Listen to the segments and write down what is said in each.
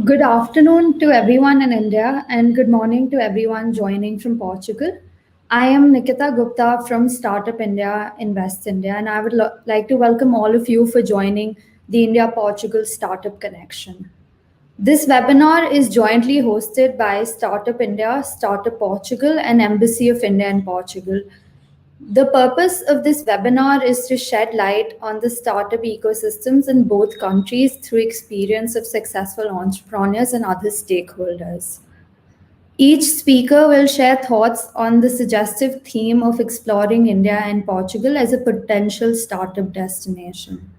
Good afternoon to everyone in India and good morning to everyone joining from Portugal. I am Nikita Gupta from Startup India in West India, and I would like to welcome all of you for joining the India Portugal Startup Connection. This webinar is jointly hosted by Startup India, Startup Portugal, and Embassy of India in Portugal. The purpose of this webinar is to shed light on the startup ecosystems in both countries through experience of successful entrepreneurs and other stakeholders. Each speaker will share thoughts on the suggestive theme of exploring India and Portugal as a potential startup destination.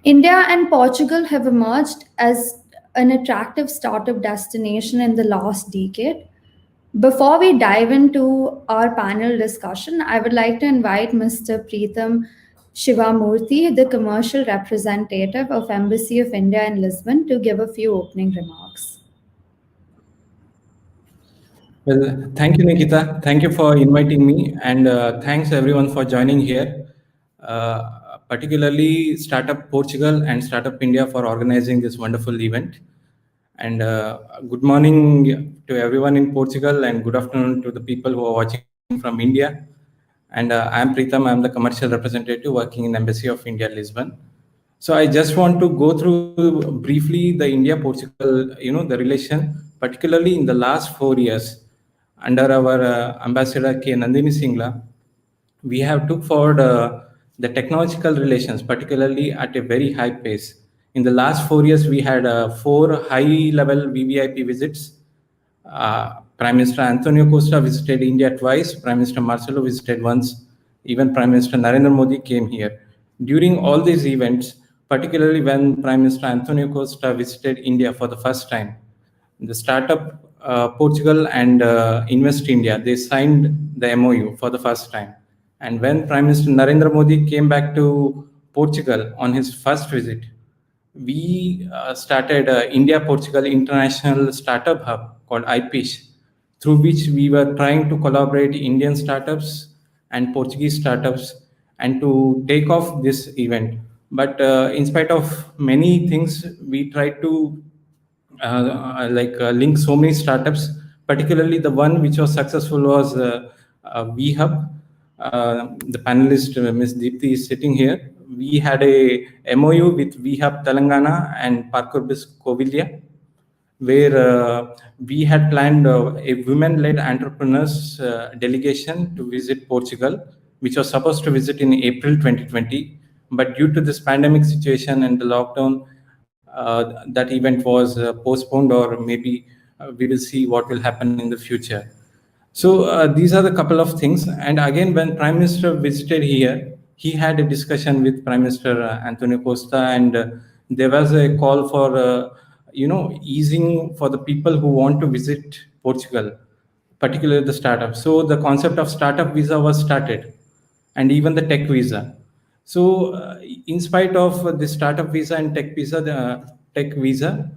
India and Portugal have emerged as an attractive startup destination in the last decade. Before we dive into our panel discussion, I would like to invite Mr. Preetham Shivamurthy, the commercial representative of Embassy of India in Lisbon, to give a few opening remarks. Well, thank you, Nikita. Thank you for inviting me, and thanks everyone for joining here. Particularly Startup Portugal and Startup India for organizing this wonderful event. And good morning to everyone in Portugal, and good afternoon to the people who are watching from India. And I'm Preetham. I'm the commercial representative working in Embassy of India, Lisbon. So I just want to go through briefly the India-Portugal, the relation, particularly in the last 4 years under our ambassador K. Nandini Singla. We have took forward the technological relations, particularly at a very high pace. In the last 4 years, we had 4 high-level VVIP visits. Prime Minister Antonio Costa visited India twice. Prime Minister Marcelo visited once. Even Prime Minister Narendra Modi came here. During all these events, particularly when Prime Minister Antonio Costa visited India for the first time, the startup Portugal and Invest India, they signed the MOU for the first time. And when Prime Minister Narendra Modi came back to Portugal on his first visit, we started India Portugal International Startup Hub called IPISH, through which we were trying to collaborate Indian startups and Portuguese startups and to take off this event. But in spite of many things, we tried to link so many startups. Particularly, the one which was successful was VHub. The panelist, Ms. Deepthi, is sitting here. We had a MOU with VHub Telangana and Parkurbis Covillia, where we had planned a women-led entrepreneurs delegation to visit Portugal, which was supposed to visit in April 2020. But due to this pandemic situation and the lockdown, that event was postponed, or maybe we will see what will happen in the future. So these are the couple of things. And again, when Prime Minister visited here, he had a discussion with Prime Minister Antonio Costa, and there was a call for easing for the people who want to visit Portugal, particularly the startup. So the concept of startup visa was started, and even the tech visa. So in spite of the startup visa and tech visa,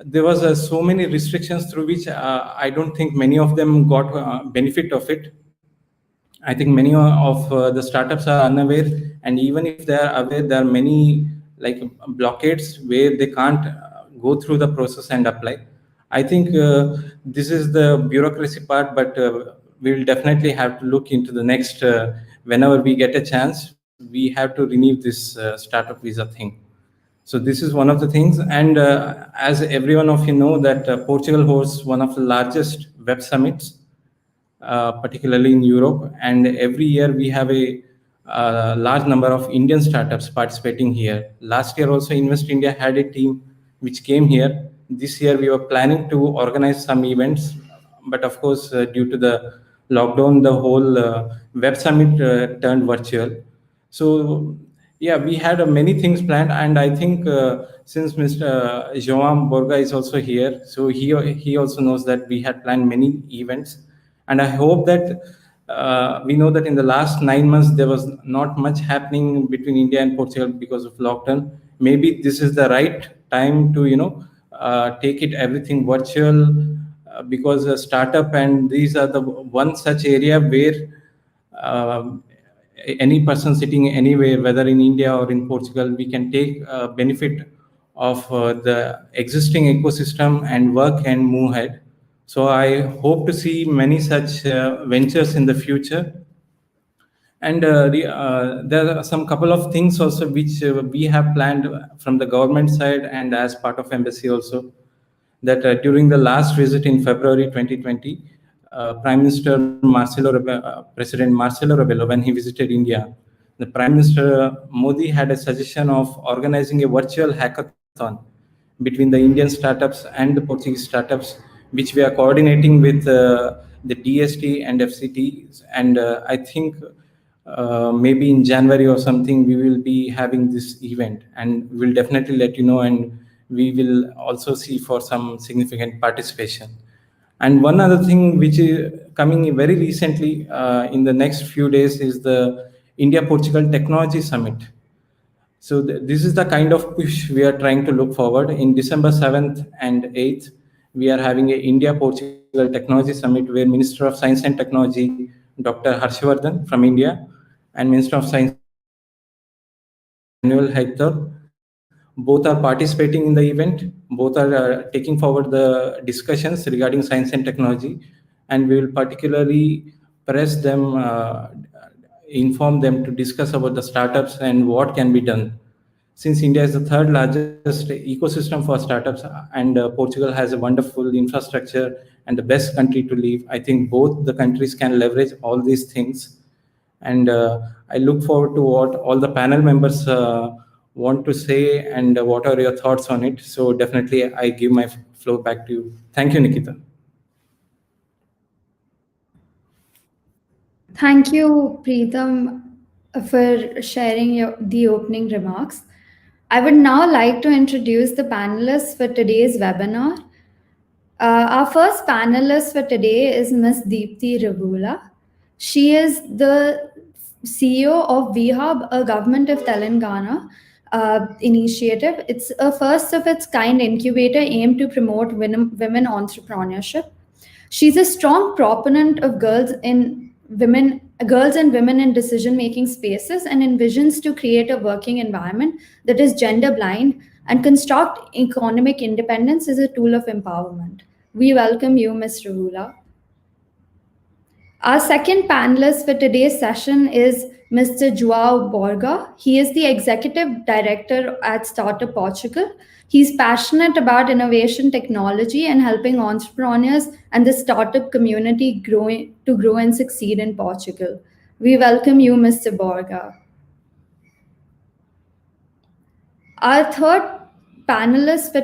there was so many restrictions through which I don't think many of them got benefit of it. I think many of the startups are unaware, and even if they are aware, there are many like blockades where they can't go through the process and apply. I think this is the bureaucracy part, but we'll definitely have to look into the next, whenever we get a chance, we have to renew this startup visa thing. So this is one of the things. And as every one of you know, that Portugal hosts one of the largest web summits, particularly in Europe. And every year we have a large number of Indian startups participating here. Last year also Invest India had a team which came here. This year we were planning to organize some events, but of course due to the lockdown, the whole web summit turned virtual. So yeah, we had many things planned, and I think since Mr. Joam Borga is also here, so he also knows that we had planned many events, and I hope that we know that in the last 9 months there was not much happening between India and Portugal because of lockdown. Maybe this is the right time to take it everything virtual, because a startup, and these are the one such area where any person sitting anywhere, whether in India or in Portugal, we can take benefit of the existing ecosystem and work and move ahead. So I hope to see many such ventures in the future. And there are some couple of things also which we have planned from the government side and as part of embassy also, that during the last visit in February 2020, Prime Minister President Marcelo Rebelo, when he visited India, the Prime Minister Modi had a suggestion of organizing a virtual hackathon between the Indian startups and the Portuguese startups, which we are coordinating with the DST and FCT. And I think maybe in January or something, we will be having this event, and we'll definitely let you know, and we will also see for some significant participation. And one other thing which is coming very recently in the next few days is the India Portugal Technology Summit. So this is the kind of push we are trying to look forward. In December 7th and 8th, we are having a India Portugal Technology Summit where Minister of Science and Technology, Dr. Harshvardhan from India, and Minister of Science and Technology, Manuel Hector, both are participating in the event. Both are taking forward the discussions regarding science and technology, and we will particularly press them, inform them to discuss about the startups and what can be done. Since India is the third largest ecosystem for startups, and Portugal has a wonderful infrastructure and the best country to live, I think both the countries can leverage all these things. And I look forward to what all the panel members want to say and what are your thoughts on it. So definitely I give my floor back to you. Thank you, Nikita. Thank you, Preetham, for sharing the opening remarks. I would now like to introduce the panelists for today's webinar. Our first panelist for today is Ms. Deepthi Ravula. She is the CEO of VHub, a Government of Telangana initiative. It's a first of its kind incubator aimed to promote women entrepreneurship. She's a strong proponent of girls and women in decision making spaces, and envisions to create a working environment that is gender blind and construct economic independence as a tool of empowerment. We welcome you, Ms. Rahula. Our second panelist for today's session is Mr. Joao Borga. He is the Executive Director at Startup Portugal. He's passionate about innovation technology and helping entrepreneurs and the startup community grow and succeed in Portugal. We welcome you, Mr. Borga. Our third panelist for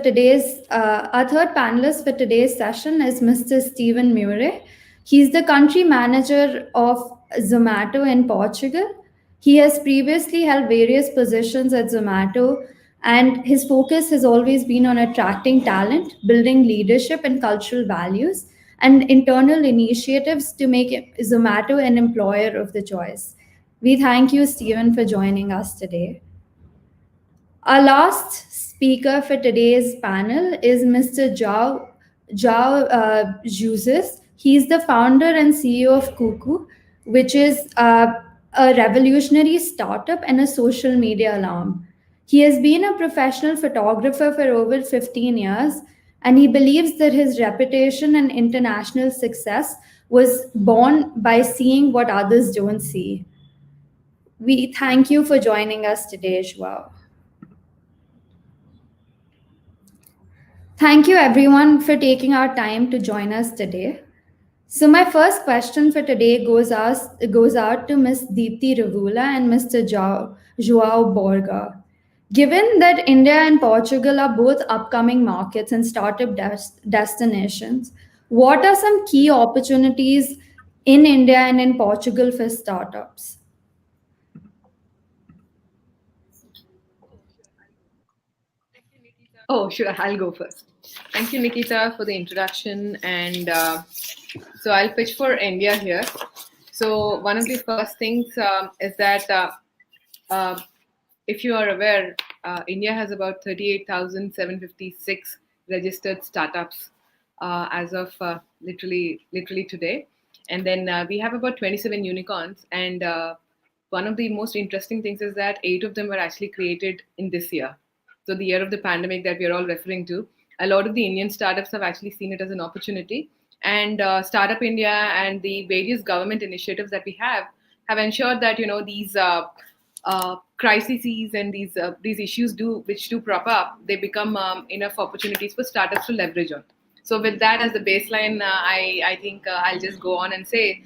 today's session is Mr. Stephen Murray. He's the country manager of Zomato in Portugal. He has previously held various positions at Zomato, and his focus has always been on attracting talent, building leadership and cultural values, and internal initiatives to make Zomato an employer of the choice. We thank you, Stephen, for joining us today. Our last speaker for today's panel is Mr. Jao Juzes. He's the founder and CEO of Cuckoo, which is a revolutionary startup and a social media alarm. He has been a professional photographer for over 15 years, and he believes that his reputation and international success was born by seeing what others don't see. We thank you for joining us today, Joao. Thank you, everyone, for taking our time to join us today. So, my first question for today goes out to Ms. Deepthi Ravula and Mr. Joao Borga. Given that India and Portugal are both upcoming markets and startup destinations, what are some key opportunities in India and in Portugal for startups? Oh, sure. I'll go first. Thank you, Nikita, for the introduction. And so I'll pitch for India here. So one of the first things is that if you are aware, India has about 38,756 registered startups as of literally today. And then we have about 27 unicorns. And one of the most interesting things is that 8 of them were actually created in this year. so the year of the pandemic that we are all referring to, a lot of the Indian startups have actually seen it as an opportunity. And Startup India and the various government initiatives that we have ensured that these crises and these issues which do crop up, they become enough opportunities for startups to leverage on. So with that as the baseline, I think I'll just go on and say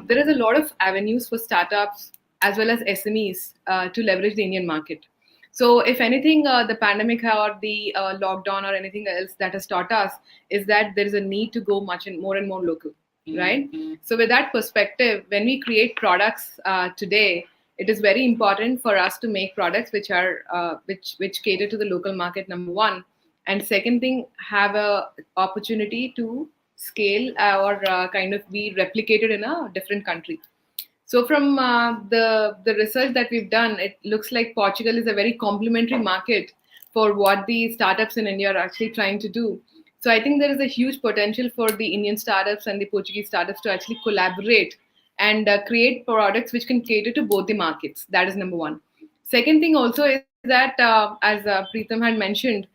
there is a lot of avenues for startups as well as SMEs to leverage the Indian market. So if anything, the pandemic or the lockdown or anything else that has taught us is that there is a need to go much and more local, right? So with that perspective, when we create products today, it is very important for us to make products which are which cater to the local market, number one, and second thing, have a opportunity to scale or kind of be replicated in a different country. So from the research that we've done, it looks like Portugal is a very complementary market for what the startups in India are actually trying to do. So I think there is a huge potential for the Indian startups and the Portuguese startups to actually collaborate and create products which can cater to both the markets. That is number one. Second thing also is that, as Preetham had mentioned,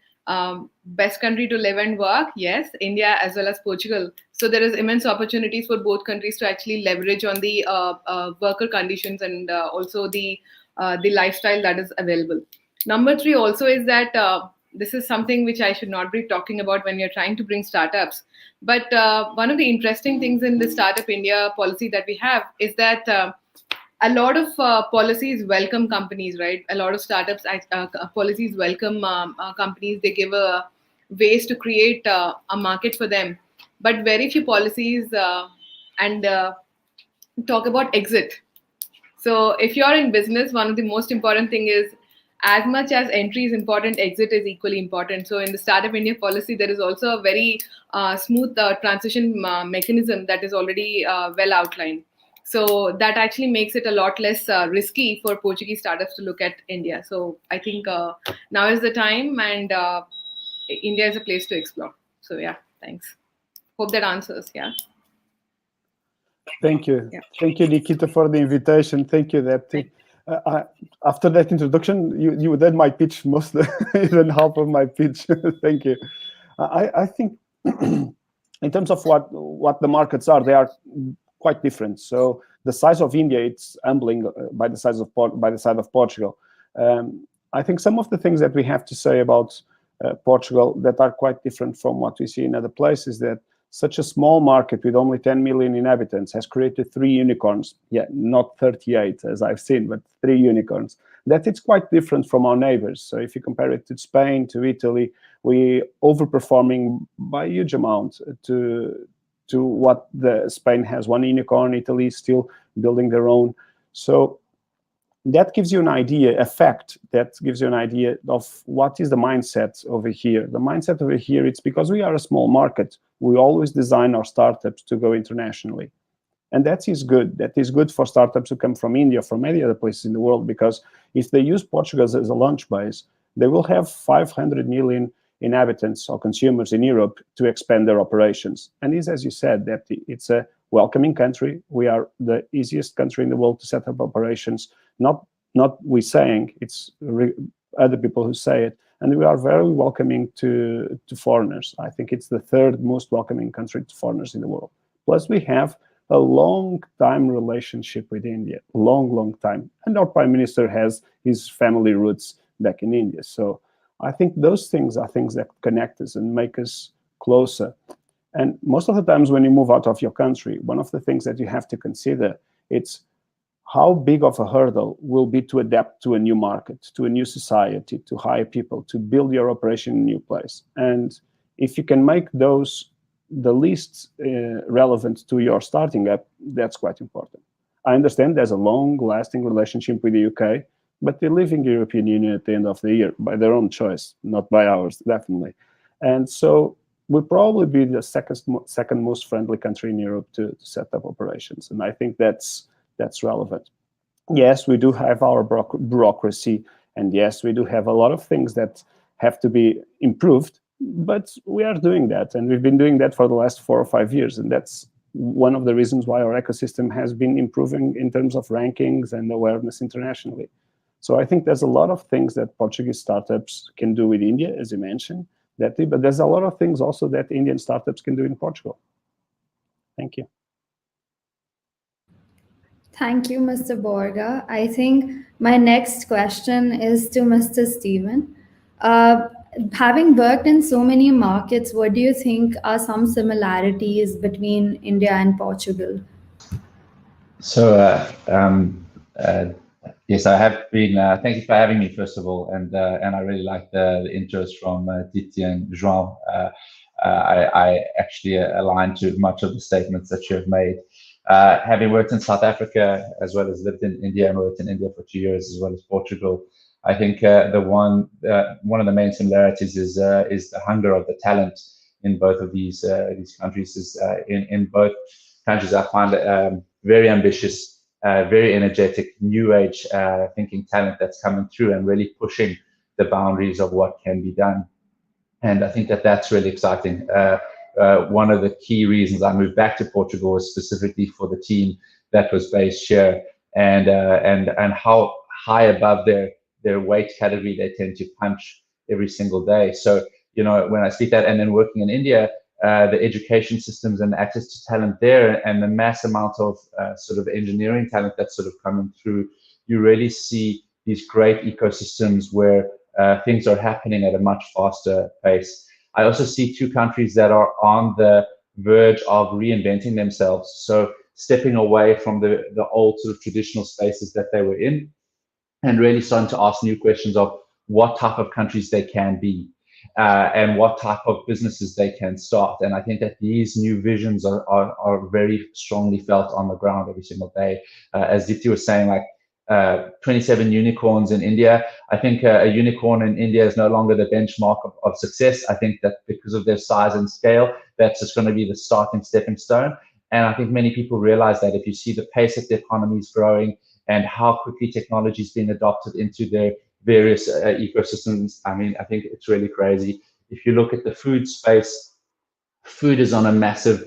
best country to live and work, yes, India as well as Portugal. So there is immense opportunities for both countries to actually leverage on the worker conditions and also the lifestyle that is available. Number three also is that this is something which I should not be talking about when you're trying to bring startups. But one of the interesting things in the Startup India policy that we have is that a lot of policies welcome companies, right? A lot of startups policies welcome companies. They give ways to create a market for them, but very few policies and talk about exit. So if you're in business, one of the most important thing is, as much as entry is important, exit is equally important. So in the Startup India policy, there is also a very smooth transition mechanism that is already well outlined. So that actually makes it a lot less risky for Portuguese startups to look at India. So I think now is the time, and India is a place to explore. So yeah, thanks. Hope that answers. Yeah. Thank you. Yeah. Thank you, Nikita, for the invitation. Thank you, Depti. After that introduction, you did my pitch, most even half of my pitch. Thank you. I think in terms of what the markets are, they are quite different. So the size of India, it's humbling by the side of Portugal. I think some of the things that we have to say about Portugal that are quite different from what we see in other places, that such a small market with only 10 million inhabitants has created 3 unicorns. Yeah, not 38 as I've seen, but 3 unicorns. That it's quite different from our neighbors. So if you compare it to Spain, to Italy, we overperforming by a huge amount to what Spain has 1 unicorn, Italy is still building their own. So that gives you an idea, a fact that gives you an idea of what is the mindset over here. The mindset over here, it's because we are a small market, we always design our startups to go internationally. And that is good. That is good for startups who come from India, from many other places in the world, because if they use Portugal as a launch base, they will have 500 million inhabitants or consumers in Europe to expand their operations. And this, as you said, that it's a welcoming country. We are the easiest country in the world to set up operations. Not we saying, it's other people who say it. And we are very welcoming to foreigners. I think it's the 3rd most welcoming country to foreigners in the world. Plus, we have a long time relationship with India, long time. And our Prime Minister has his family roots back in India. So I think those things are things that connect us and make us closer. And most of the times when you move out of your country, one of the things that you have to consider, it's how big of a hurdle will be to adapt to a new market, to a new society, to hire people, to build your operation in a new place. And if you can make those the least relevant to your starting up, that's quite important. I understand there's a long-lasting relationship with the UK, but they live in the European Union at the end of the year by their own choice, not by ours, definitely. And so we'll probably be the second most friendly country in Europe to set up operations. And I think that's relevant. Yes, we do have our bureaucracy, and yes, we do have a lot of things that have to be improved, but we are doing that, and we've been doing that for the last 4 or 5 years, and that's one of the reasons why our ecosystem has been improving in terms of rankings and awareness internationally. So I think there's a lot of things that Portuguese startups can do with India, as you mentioned, but there's a lot of things also that Indian startups can do in Portugal. Thank you. Thank you, Mr. Borga. I think my next question is to Mr. Stephen. Having worked in so many markets, what do you think are some similarities between India and Portugal? So, yes, I have been. Thank you for having me, first of all, and I really like the intros from Titi and João. I actually align to much of the statements that you have made. Having worked in South Africa as well as lived in India and worked in India for 2 years as well as Portugal, I think one of the main similarities is the hunger of the talent in both of these countries. In both countries, I find very ambitious, very energetic, new age thinking talent that's coming through and really pushing the boundaries of what can be done. And I think that that's really exciting. One of the key reasons I moved back to Portugal was specifically for the team that was based here, and how high above their weight category they tend to punch every single day. So, you know, when I see that, and then working in India, the education systems and access to talent there, and the mass amount of sort of engineering talent that's sort of coming through, you really see these great ecosystems where things are happening at a much faster pace. I also see two countries that are on the verge of reinventing themselves. So stepping away from the old sort of traditional spaces that they were in, and really starting to ask new questions of what type of countries they can be. And what type of businesses they can start. And I think that these new visions are very strongly felt on the ground every single day. As Dipti was saying, like 27 unicorns in India. I think a unicorn in India is no longer the benchmark of success. I think that because of their size and scale, that's just going to be the starting stepping stone. And I think many people realize that if you see the pace that the economy is growing and how quickly technology is being adopted into their various ecosystems, I mean, I think it's really crazy. If you look at the food space, food is on a massive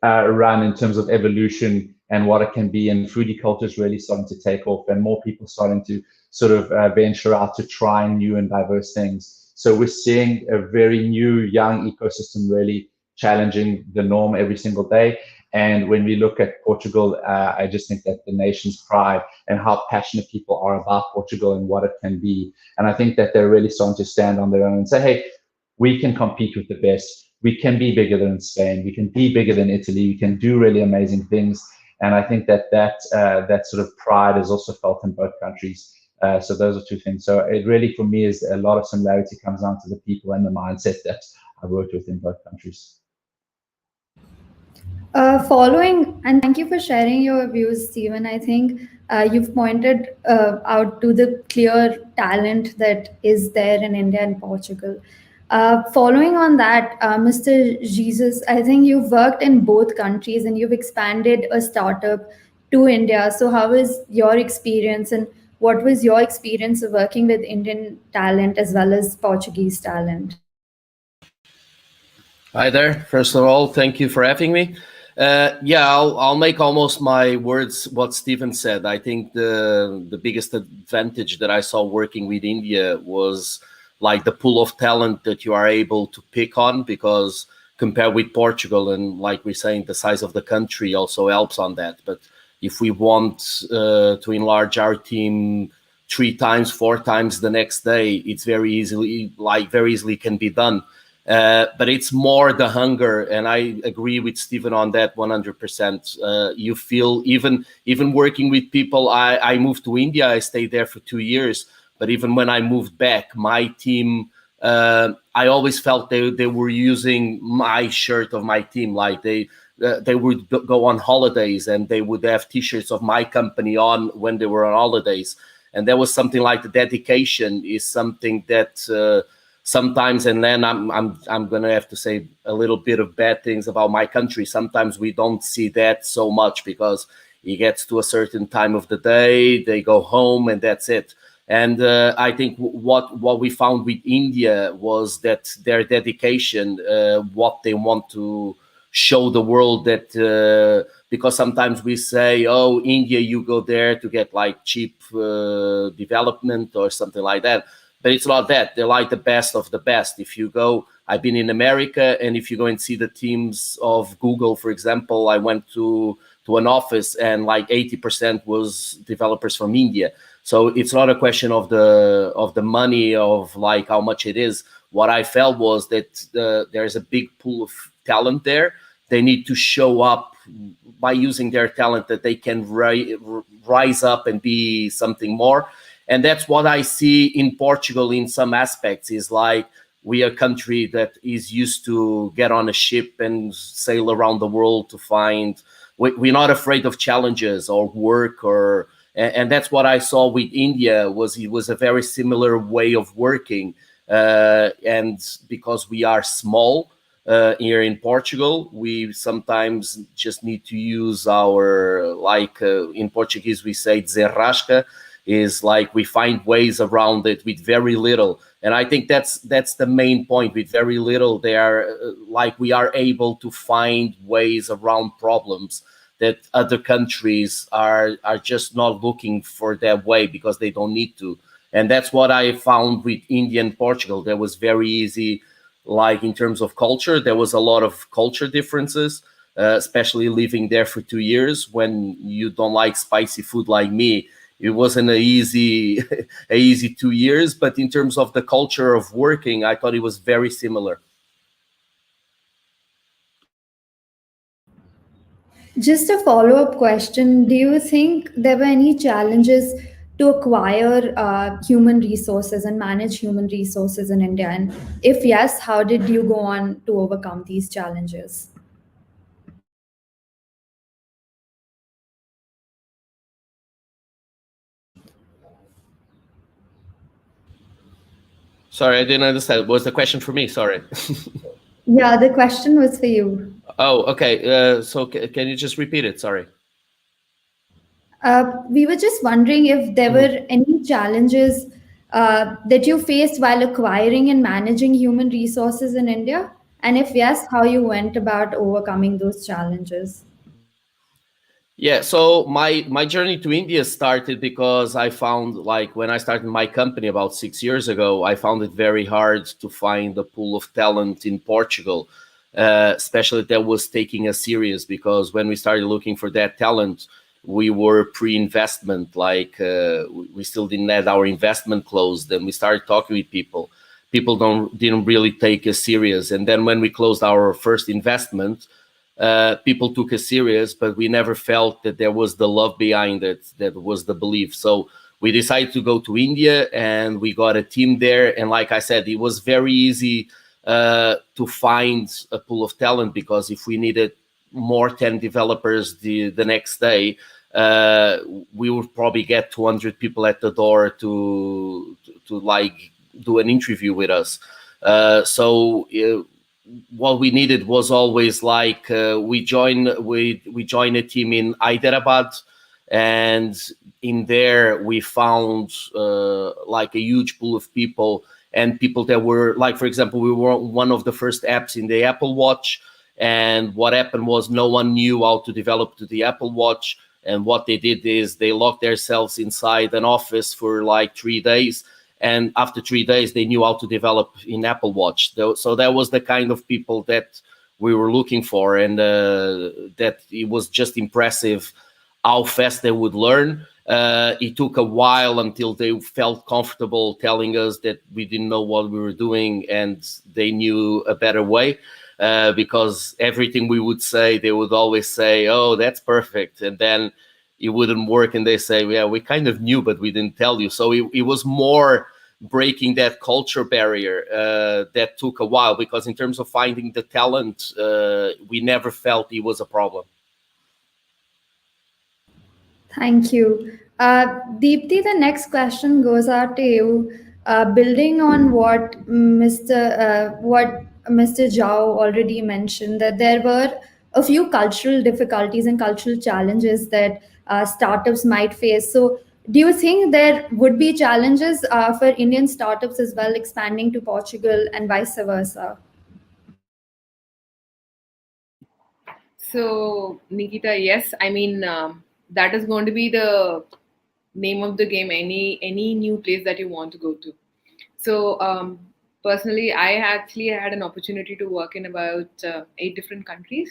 run in terms of evolution and what it can be, and foodie culture is really starting to take off, and more people starting to sort of venture out to try new and diverse things. So we're seeing a very new, young ecosystem really challenging the norm every single day. And when we look at Portugal, I just think that the nation's pride and how passionate people are about Portugal and what it can be. And I think that they're really starting to stand on their own and say, hey, we can compete with the best. We can be bigger than Spain. We can be bigger than Italy. We can do really amazing things. And I think that sort of pride is also felt in both countries. So those are two things. So it really, for me, is a lot of similarity comes down to the people and the mindset that I've worked with in both countries. Following, and thank you for sharing your views, Stephen. I think you've pointed out to the clear talent that is there in India and Portugal. Following on that, Mr. Jesus, I think you've worked in both countries and you've expanded a startup to India. So how was your experience, and what was your experience of working with Indian talent as well as Portuguese talent? Hi there. First of all, thank you for having me. I'll make almost my words what Stephen said. I think the biggest advantage that I saw working with India was like the pool of talent that you are able to pick on, because compared with Portugal, and like we're saying, the size of the country also helps on that. But if we want to enlarge our team 3 times, 4 times the next day, it's very easily can be done. But it's more the hunger, and I agree with Stephen on that 100%. You feel even working with people. I moved to India. I stayed there for 2 years. But even when I moved back, my team, I always felt they were using my shirt of my team. Like they would go on holidays and they would have T-shirts of my company on when they were on holidays. And there was something like the dedication is something that sometimes, and then I'm gonna have to say a little bit of bad things about my country. Sometimes we don't see that so much, because it gets to a certain time of the day, they go home, and that's it. And I think what we found with India was that their dedication, what they want to show the world that because sometimes we say, oh, India, you go there to get like cheap development or something like that. But it's not that. They're like the best of the best. If you go, I've been in America, and if you go and see the teams of Google, for example, I went to an office and like 80% was developers from India. So it's not a question of the money, of like how much it is. What I felt was that there's a big pool of talent there. They need to show up by using their talent, that they can rise up and be something more. And that's what I see in Portugal in some aspects, is like, we are a country that is used to get on a ship and sail around the world to find, we're not afraid of challenges or work, and that's what I saw with India. It was a very similar way of working. And because we are small here in Portugal, we sometimes just need to use our, like in Portuguese we say desenrasca, is like we find ways around it with very little. And I think that's the main point. With very little, they are like, we are able to find ways around problems that other countries are just not looking for that way because they don't need to. And that's what I found with India and Portugal. That was very easy. Like in terms of culture, there was a lot of culture differences, especially living there for 2 years. When you don't like spicy food like me, it wasn't an easy 2 years, but in terms of the culture of working, I thought it was very similar. Just a follow-up question. Do you think there were any challenges to acquire human resources and manage human resources in India? And if yes, how did you go on to overcome these challenges? Sorry, I didn't understand. Was the question for me? Sorry. Yeah, the question was for you. Oh, okay. So can you just repeat it? Sorry. We were just wondering if there were any challenges that you faced while acquiring and managing human resources in India, and if yes, how you went about overcoming those challenges. Yeah, so my journey to India started because I found, like, when I started my company about 6 years ago, I found it very hard to find a pool of talent in Portugal, especially that was taking us serious, because when we started looking for that talent, we were pre-investment, like we still didn't have our investment closed, and we started talking with people. People didn't really take us serious, and then when we closed our first investment, people took us serious, but we never felt that there was the love behind it, that was the belief. So we decided to go to India, and we got a team there. And like I said, it was very easy to find a pool of talent, because if we needed more 10 developers the next day, we would probably get 200 people at the door to like do an interview with us. What we needed was always like we joined a team in Hyderabad, and in there we found like a huge pool of people, and people that were like, for example, we were one of the first apps in the Apple Watch, and what happened was no one knew how to develop to the Apple Watch, and what they did is they locked themselves inside an office for like 3 days. And after 3 days, they knew how to develop in Apple Watch. So that was the kind of people that we were looking for, and that it was just impressive how fast they would learn. It took a while until they felt comfortable telling us that we didn't know what we were doing and they knew a better way. Because everything we would say, they would always say, "Oh, that's perfect," and then it wouldn't work, and they say, "Yeah, we kind of knew, but we didn't tell you." So it was more breaking that culture barrier that took a while, because in terms of finding the talent, we never felt it was a problem. Thank you. Deepti, the next question goes out to you. Building on what Mr. Zhao already mentioned, that there were a few cultural difficulties and cultural challenges that startups might face. So, do you think there would be challenges for Indian startups as well, expanding to Portugal and vice versa? So, Nikita, yes, I mean, that is going to be the name of the game, any new place that you want to go to. So, personally, I actually had an opportunity to work in about 8 different countries,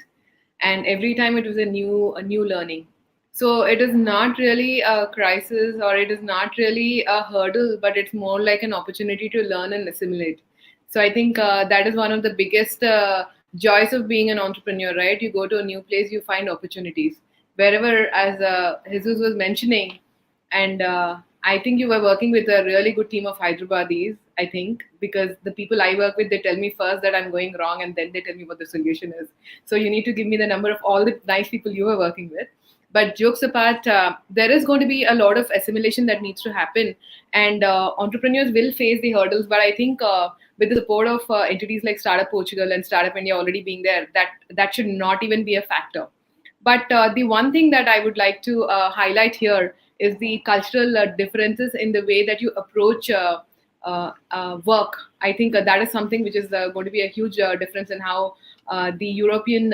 and every time it was a new learning. So it is not really a crisis, or it is not really a hurdle, but it's more like an opportunity to learn and assimilate. So I think that is one of the biggest joys of being an entrepreneur, right? You go to a new place, you find opportunities wherever, as Jesus was mentioning, and I think you were working with a really good team of Hyderabadis, I think, because the people I work with, they tell me first that I'm going wrong, and then they tell me what the solution is. So you need to give me the number of all the nice people you were working with. But jokes apart, there is going to be a lot of assimilation that needs to happen, and entrepreneurs will face the hurdles. But I think with the support of entities like Startup Portugal and Startup India already being there, that should not even be a factor. But the one thing that I would like to highlight here is the cultural differences in the way that you approach work. I think that is something which is going to be a huge difference in how the European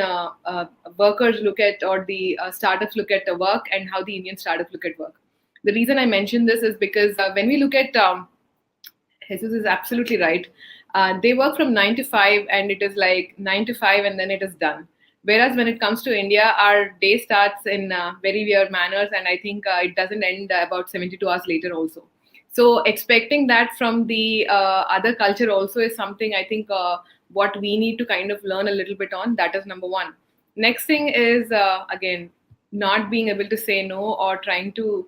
workers look at, or the startups look at work, and how the Indian startups look at work. The reason I mention this is because when we look at Jesus is absolutely right. They work from 9 to 5, and it is like 9 to 5, and then it is done. Whereas when it comes to India, our day starts in very weird manners, and I think it doesn't end about 72 hours later also. So expecting that from the other culture also is something I think what we need to kind of learn a little bit on. That is number one. Next thing is again, not being able to say no, or trying to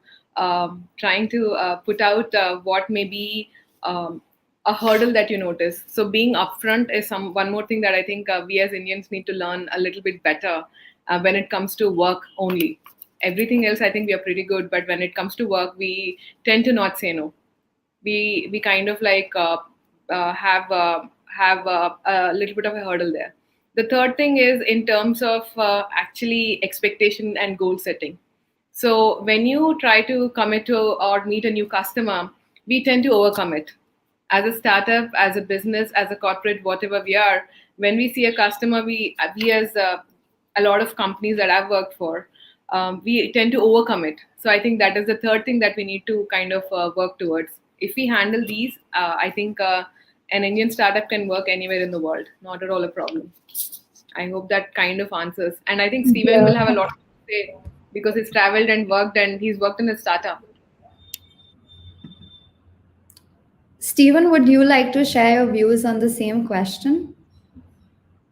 put out what may be a hurdle that you notice. So being upfront is one more thing that I think we as Indians need to learn a little bit better when it comes to work only. Everything else, I think we are pretty good, but when it comes to work, we tend to not say no. We kind of like have a little bit of a hurdle there. The third thing is in terms of actually expectation and goal setting. So when you try to commit to or meet a new customer, we tend to overcome it. As a startup, as a business, as a corporate, whatever we are, when we see a customer, we as a lot of companies that I've worked for, we tend to overcome it. So I think that is the third thing that we need to kind of work towards. If we handle these, I think an Indian startup can work anywhere in the world. Not at all a problem. I hope that kind of answers. And I think Steven will have a lot to say because he's traveled and worked, and he's worked in a startup. Steven, would you like to share your views on the same question?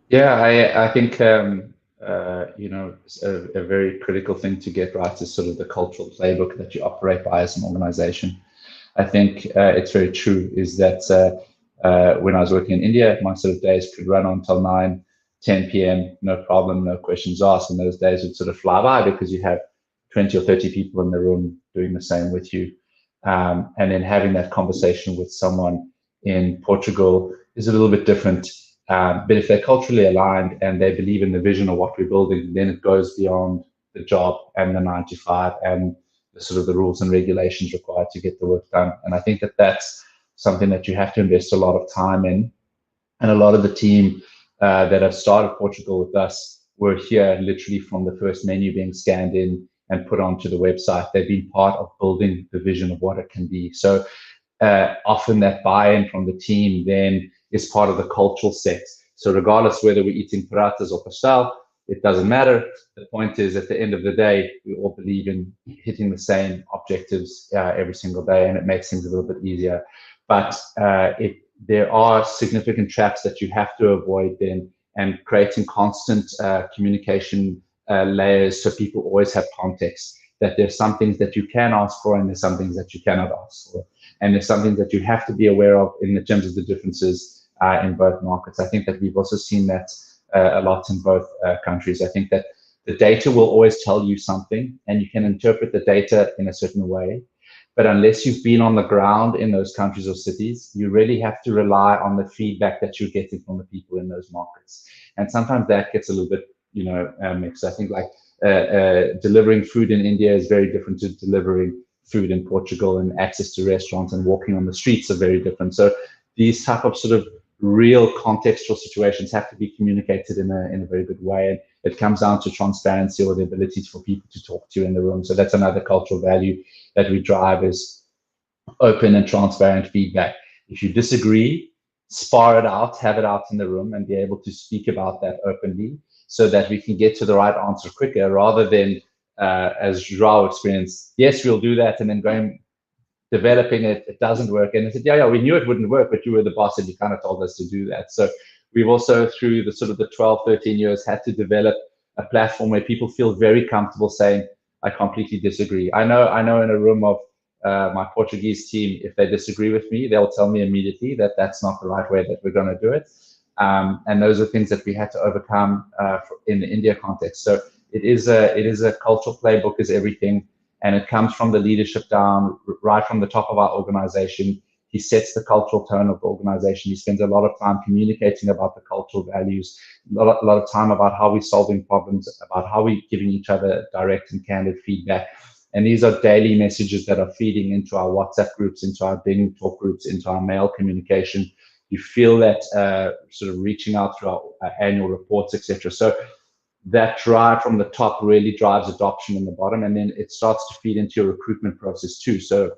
Yeah, I think it's a very critical thing to get right is sort of the cultural playbook that you operate by as an organization. I think it's very true is that when I was working in India, my sort of days could run on until 9, 10 p.m., no problem, no questions asked, and those days would sort of fly by because you have 20 or 30 people in the room doing the same with you. And then having that conversation with someone in Portugal is a little bit different. But if they're culturally aligned and they believe in the vision of what we're building, then it goes beyond the job and the 9 to 5 and the sort of the rules and regulations required to get the work done. And I think that that's something that you have to invest a lot of time in. And a lot of the team that have started Portugal with us were here literally from the first menu being scanned in and put onto the website. They've been part of building the vision of what it can be. So often that buy-in from the team then is part of the cultural set. So regardless whether we're eating paratas or pastel, it doesn't matter. The point is, at the end of the day, we all believe in hitting the same objectives every single day, and it makes things a little bit easier. But there are significant traps that you have to avoid then, and creating constant communication layers so people always have context, that there's some things that you can ask for and there's some things that you cannot ask for. And there's something that you have to be aware of in terms of the differences in both markets. I think that we've also seen that a lot in both countries. I think that the data will always tell you something, and you can interpret the data in a certain way. But unless you've been on the ground in those countries or cities, you really have to rely on the feedback that you're getting from the people in those markets. And sometimes that gets a little bit, mixed. I think like delivering food in India is very different to delivering food in Portugal, and access to restaurants and walking on the streets are very different. So these type of sort of real contextual situations have to be communicated in a very good way. It comes down to transparency or the ability for people to talk to you in the room. So that's another cultural value that we drive, is open and transparent feedback. If you disagree, spar it out, have it out in the room, and be able to speak about that openly, so that we can get to the right answer quicker, rather than, as Joao experienced, yes, we'll do that, and then going, developing it, it doesn't work. And I said, yeah, we knew it wouldn't work, but you were the boss and you kind of told us to do that. So we've also, through the sort of the 12, 13 years, had to develop a platform where people feel very comfortable saying, I completely disagree. I know in a room of my Portuguese team, if they disagree with me, they'll tell me immediately that that's not the right way that we're going to do it. And those are things that we had to overcome in the India context. So it is a cultural playbook is everything. And it comes from the leadership down, right from the top of our organization. He sets the cultural tone of the organization. He spends a lot of time communicating about the cultural values, a lot of time about how we're solving problems, about how we're giving each other direct and candid feedback. And these are daily messages that are feeding into our WhatsApp groups, into our Bing talk groups, into our mail communication. You feel that sort of reaching out through our annual reports, etc. So that drive from the top really drives adoption in the bottom, and then it starts to feed into your recruitment process too. So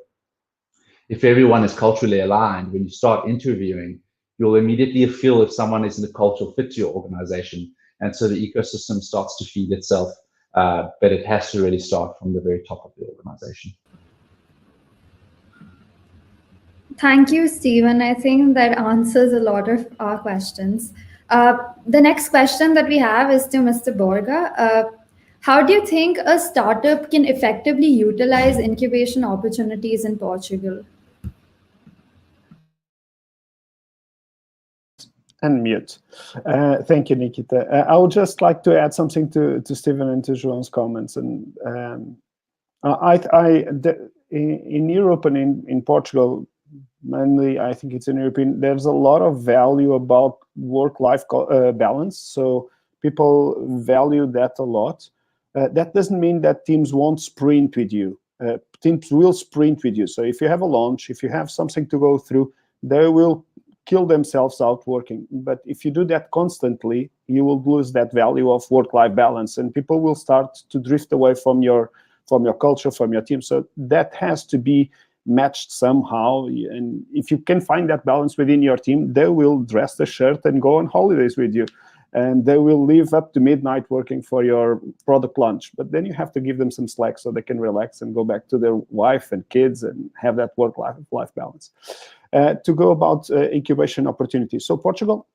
if everyone is culturally aligned, when you start interviewing, you'll immediately feel if someone is in a cultural fit to your organization. And so the ecosystem starts to feed itself, but it has to really start from the very top of the organization. Thank you, Stephen. I think that answers a lot of our questions. The next question that we have is to Mr. Borga. How do you think a startup can effectively utilize incubation opportunities in Portugal? Unmute. Thank you, Nikita. I would just like to add something to Stephen and to João's comments. And in Europe and in Portugal, mainly, I think it's in European, there's a lot of value about work-life balance. So people value that a lot. That doesn't mean that teams won't sprint with you. Teams will sprint with you. So if you have a launch, if you have something to go through, they will kill themselves out working. But if you do that constantly, you will lose that value of work-life balance, and people will start to drift away from your culture, from your team. So that has to be matched somehow. And if you can find that balance within your team, they will dress the shirt and go on holidays with you. And they will leave up to midnight working for your product launch. But then you have to give them some slack so they can relax and go back to their wife and kids and have that work-life balance. To go about incubation opportunities. So Portugal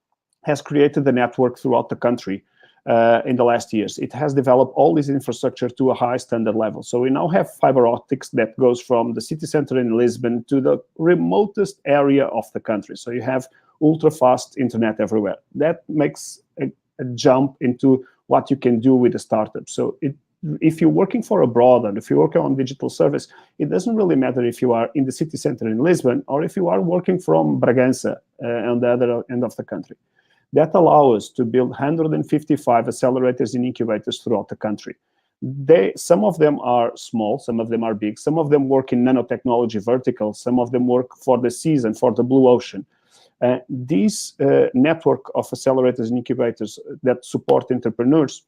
has created the network throughout the country in the last years. It has developed all this infrastructure to a high standard level. So we now have fiber optics that goes from the city center in Lisbon to the remotest area of the country. So you have ultra-fast internet everywhere. That makes a jump into what you can do with a startup. So if you're working for abroad and if you're working on digital service, it doesn't really matter if you are in the city center in Lisbon or if you are working from Bragança on the other end of the country. That allows us to build 155 accelerators and incubators throughout the country. Some of them are small, some of them are big, some of them work in nanotechnology verticals, some of them work for the seas and for the blue ocean. These network of accelerators and incubators that support entrepreneurs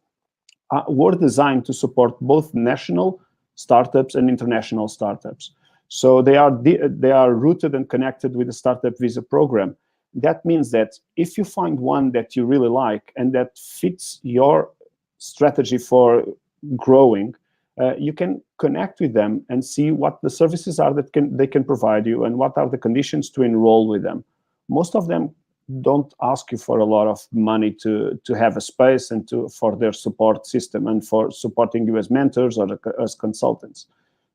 were designed to support both national startups and international startups. So they are rooted and connected with the Startup Visa program. That means that if you find one that you really like and that fits your strategy for growing, you can connect with them and see what the services are that they can provide you and what are the conditions to enroll with them. Most of them don't ask you for a lot of money to have a space and for their support system and for supporting you as mentors or as consultants.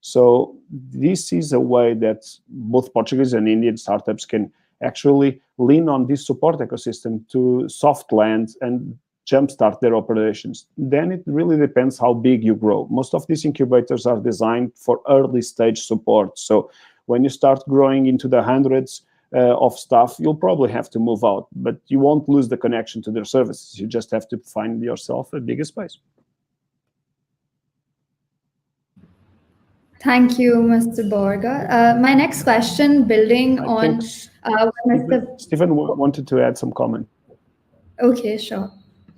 So this is a way that both Portuguese and Indian startups can actually lean on this support ecosystem to soft land and jumpstart their operations. Then it really depends how big you grow. Most of these incubators are designed for early stage support. So when you start growing into the hundreds of staff, you'll probably have to move out, but you won't lose the connection to their services. You just have to find yourself a bigger space. Thank you, Mr. Borga. My next question, building on what Mr. Stephen wanted to add some comment. Okay, sure.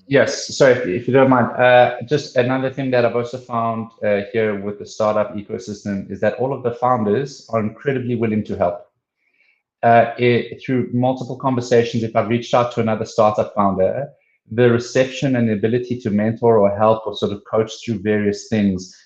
Yes, so if you don't mind, just another thing that I've also found here with the startup ecosystem is that all of the founders are incredibly willing to help. Through multiple conversations, if I've reached out to another startup founder, the reception and the ability to mentor or help or sort of coach through various things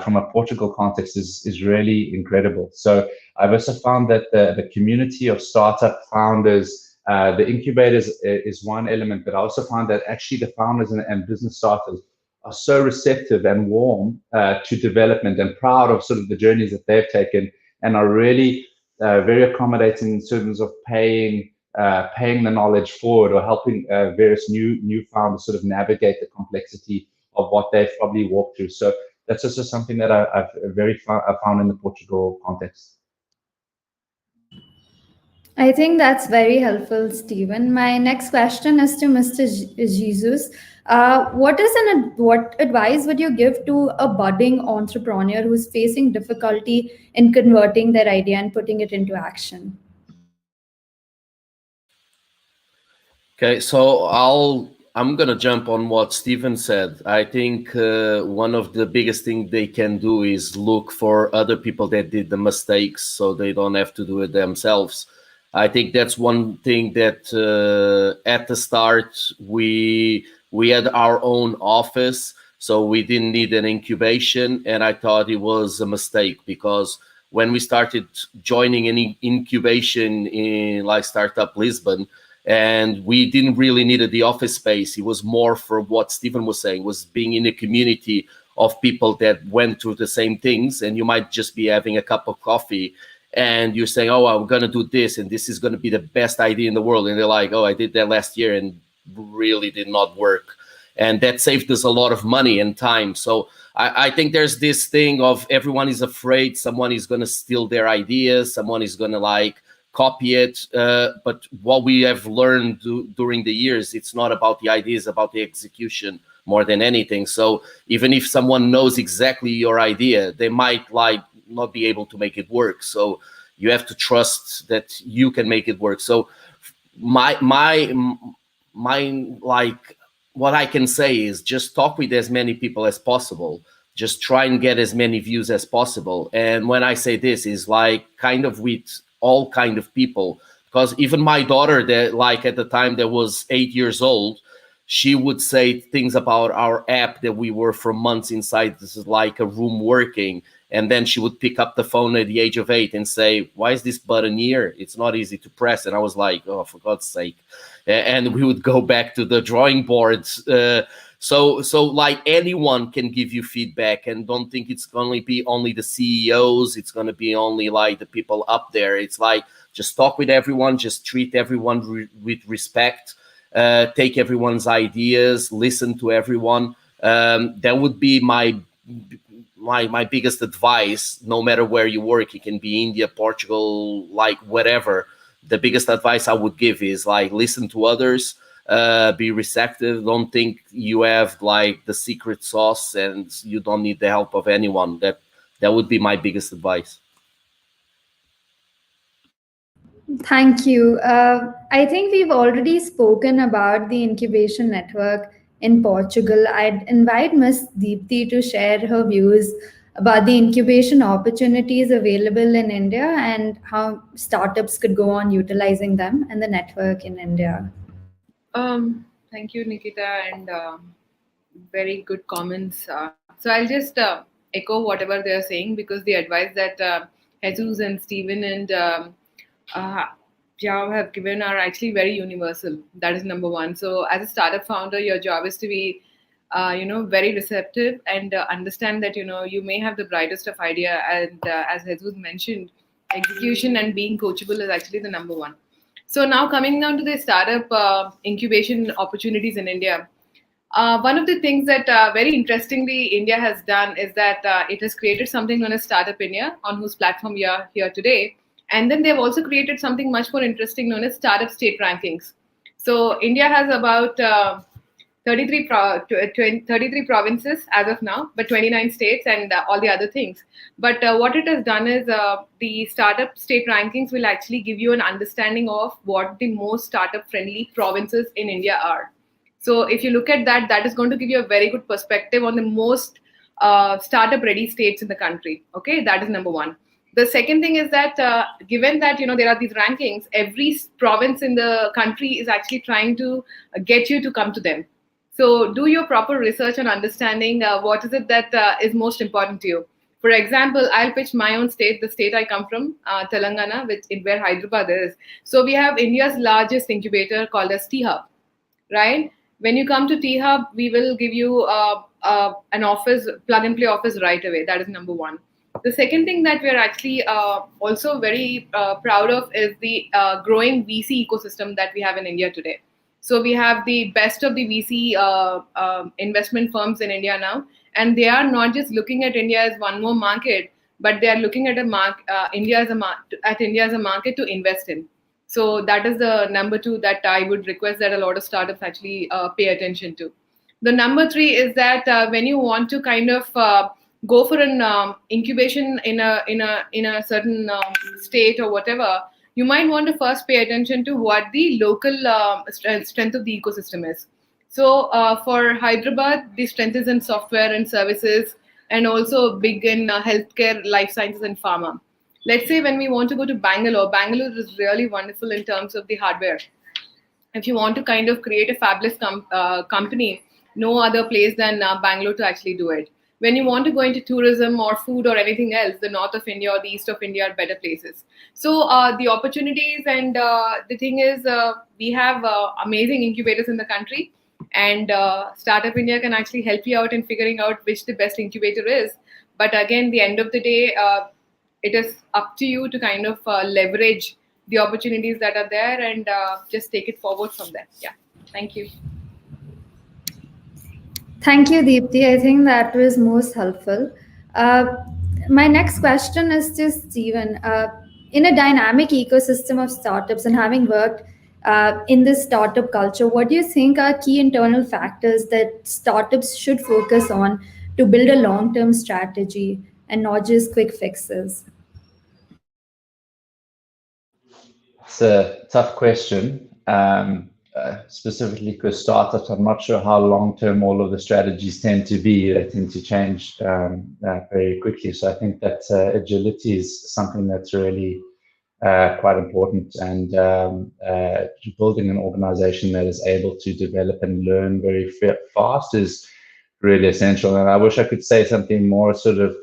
from a Portugal context is really incredible. So I've also found that the community of startup founders, the incubators is one element, but I also find that actually the founders and business starters are so receptive and warm to development and proud of sort of the journeys that they've taken, and are really very accommodating in terms of paying the knowledge forward, or helping various new founders sort of navigate the complexity of what they've probably walked through. So that's also something that I've found in the Portugal context. I think that's very helpful, Stephen. My next question is to Mr. Jesus. What advice would you give to a budding entrepreneur who's facing difficulty in converting their idea and putting it into action? Okay, so I'm gonna jump on what Stephen said. I think one of the biggest things they can do is look for other people that did the mistakes, so they don't have to do it themselves. I think that's one thing that at the start we had our own office, so we didn't need an incubation, and I thought it was a mistake, because when we started joining an incubation in like Startup Lisbon, and we didn't really need the office space. It was more for what Stephen was saying, was being in a community of people that went through the same things, and you might just be having a cup of coffee and you're saying, oh, I'm going to do this, and this is going to be the best idea in the world. And they're like, oh, I did that last year and really did not work. And that saved us a lot of money and time. So I think there's this thing of everyone is afraid someone is going to steal their ideas, someone is going to like copy it, but what we have learned during the years, it's not about the ideas, about the execution more than anything. So even if someone knows exactly your idea, they might like not be able to make it work. So you have to trust that you can make it work. So my like what I can say is just talk with as many people as possible. Just try and get as many views as possible. And when I say this is like kind of with all kind of people, because even my daughter, that like at the time that was 8 years old, she would say things about our app that we were for months inside this is like a room working, and then she would pick up the phone at the age of 8 and say, why is this button here? It's not easy to press. And I was like, oh, for God's sake. And we would go back to the drawing boards. So like anyone can give you feedback, and don't think it's going to be only the CEOs. It's going to be only like the people up there. It's like, just talk with everyone, just treat everyone with respect, take everyone's ideas, listen to everyone. That would be my biggest advice, no matter where you work. It can be India, Portugal, like whatever. The biggest advice I would give is like, listen to others, be receptive. Don't think you have like the secret sauce and you don't need the help of anyone. That would be my biggest advice. Thank you. I think we've already spoken about the incubation network in Portugal. I'd invite Ms. Deepthi to share her views about the incubation opportunities available in India and how startups could go on utilizing them and the network in India. Thank you, Nikita, and very good comments. So I'll just echo whatever they're saying, because the advice that Jesus and Stephen and Jao have given are actually very universal. That is number one. So as a startup founder, your job is to be very receptive and understand that you may have the brightest of idea, and as Jesus mentioned, execution and being coachable is actually the number one. So now coming down to the startup incubation opportunities in India, one of the things that very interestingly India has done is that it has created something known as Startup India, on whose platform we are here today. And then they've also created something much more interesting known as Startup State Rankings. So India has about 33 provinces as of now, but 29 states and all the other things. But what it has done is the Startup State Rankings will actually give you an understanding of what the most startup-friendly provinces in India are. So if you look at that, that is going to give you a very good perspective on the most startup ready states in the country. Okay, that is number one. The second thing is that given that there are these rankings, every province in the country is actually trying to get you to come to them. So do your proper research on understanding what is it that is most important to you. For example, I'll pitch my own state, the state I come from, Telangana, where Hyderabad is. So we have India's largest incubator called as T-Hub, right? When you come to T-Hub, we will give you an office, plug and play office right away. That is number one. The second thing that we're actually also very proud of is the growing VC ecosystem that we have in India today. So we have the best of the VC investment firms in India now, and they are not just looking at India as one more market, but they are looking at India as a market to invest in. So that is the number two that I would request that a lot of startups actually pay attention to. The number three is that when you want to kind of go for an incubation in a certain state or whatever, you might want to first pay attention to what the local strength of the ecosystem is. So for Hyderabad, the strength is in software and services, and also big in healthcare, life sciences, and pharma. Let's say when we want to go to Bangalore is really wonderful in terms of the hardware. If you want to kind of create a fabulous company, no other place than Bangalore to actually do it. When you want to go into tourism or food or anything else, the north of India or the east of India are better places. So the opportunities and the thing is, we have amazing incubators in the country, and Startup India can actually help you out in figuring out which the best incubator is. But again, the end of the day, it is up to you to kind of leverage the opportunities that are there and just take it forward from there. Yeah. Thank you. Thank you, Deepthi. I think that was most helpful. My next question is to Steven. In a dynamic ecosystem of startups and having worked in this startup culture, what do you think are key internal factors that startups should focus on to build a long-term strategy and not just quick fixes? It's a tough question, specifically because startups, I'm not sure how long-term all of the strategies tend to be. They tend to change very quickly. So I think that agility is something that's really quite important, and building an organization that is able to develop and learn very fast is really essential. And I wish I could say something more sort of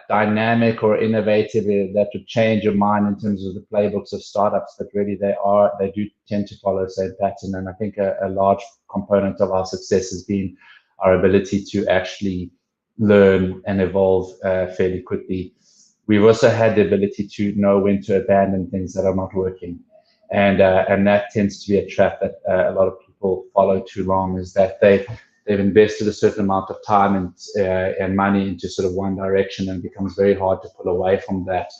dynamic or innovative that would change your mind in terms of the playbooks of startups, but really they do tend to follow the same pattern. And I think a large component of our success has been our ability to actually learn and evolve fairly quickly. We've also had the ability to know when to abandon things that are not working, and that tends to be a trap that a lot of people follow too long, is that they've invested a certain amount of time and money into sort of one direction, and it becomes very hard to pull away from that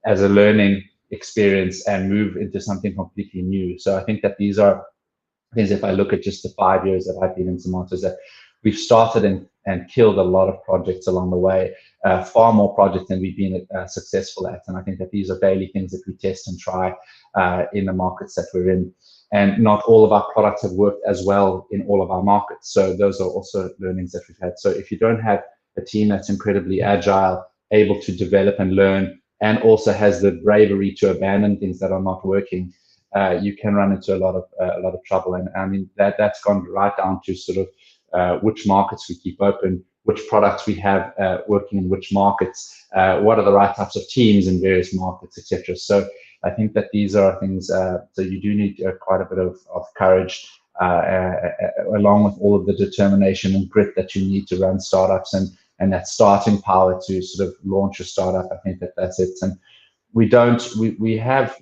as a learning experience and move into something completely new. So I think that these are things, if I look at just the 5 years that I've been in Tomatoes, that we've started and killed a lot of projects along the way, far more projects than we've been successful at. And I think that these are daily things that we test and try in the markets that we're in. And not all of our products have worked as well in all of our markets. So those are also learnings that we've had. So if you don't have a team that's incredibly agile, able to develop and learn, and also has the bravery to abandon things that are not working, you can run into a lot of trouble. And I mean, that's gone right down to sort of which markets we keep open, which products we have working in which markets, what are the right types of teams in various markets, etc. So I think that these are things, so you do need quite a bit of courage, along with all of the determination and grit that you need to run startups, and that starting power to sort of launch a startup. I think that's it. And we have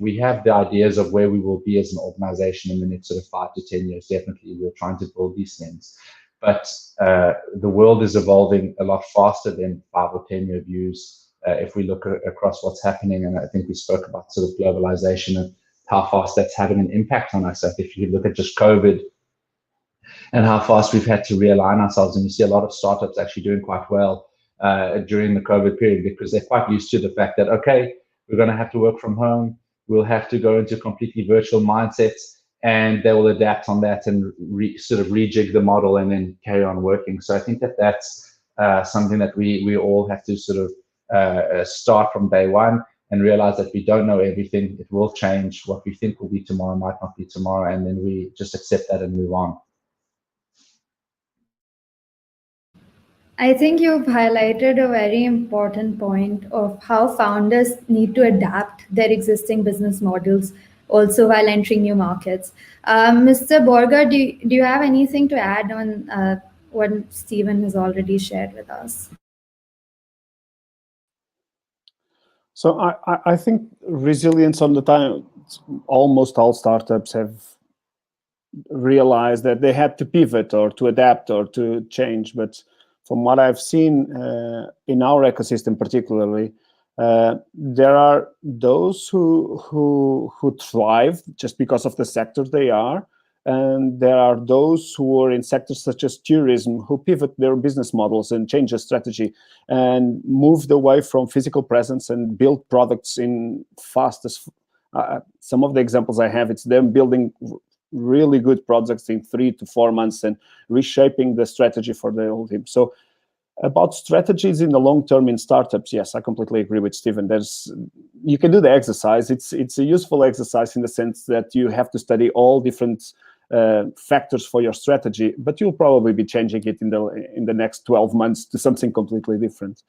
the ideas of where we will be as an organization in the next sort of 5 to 10 years. Definitely, we're trying to build these things. But the world is evolving a lot faster than 5 or 10 year views. If we look across what's happening, and I think we spoke about sort of globalization and how fast that's having an impact on us. If you look at just COVID and how fast we've had to realign ourselves, and you see a lot of startups actually doing quite well during the COVID period, because they're quite used to the fact that, okay, we're going to have to work from home, we'll have to go into completely virtual mindsets, and they will adapt on that and sort of rejig the model and then carry on working. So I think that that's something that we all have to sort of start from day one and realize that we don't know everything. It will change. What we think will be tomorrow might not be tomorrow, and then we just accept that and move on. I think you've highlighted a very important point of how founders need to adapt their existing business models also while entering new markets. Mr. Borga, do you have anything to add on what Stephen has already shared with us? So I think resilience on the time, almost all startups have realized that they had to pivot or to adapt or to change. But from what I've seen in our ecosystem particularly, there are those who thrive just because of the sector they are. And there are those who are in sectors such as tourism who pivot their business models and change their strategy and moved away from physical presence and build products in fastest. Some of the examples I have, it's them building really good projects in 3 to 4 months and reshaping the strategy for the whole team. So about strategies in the long term in startups, yes, I completely agree with Stephen. You can do the exercise. It's a useful exercise in the sense that you have to study all different factors for your strategy, but you'll probably be changing it in the next 12 months to something completely different.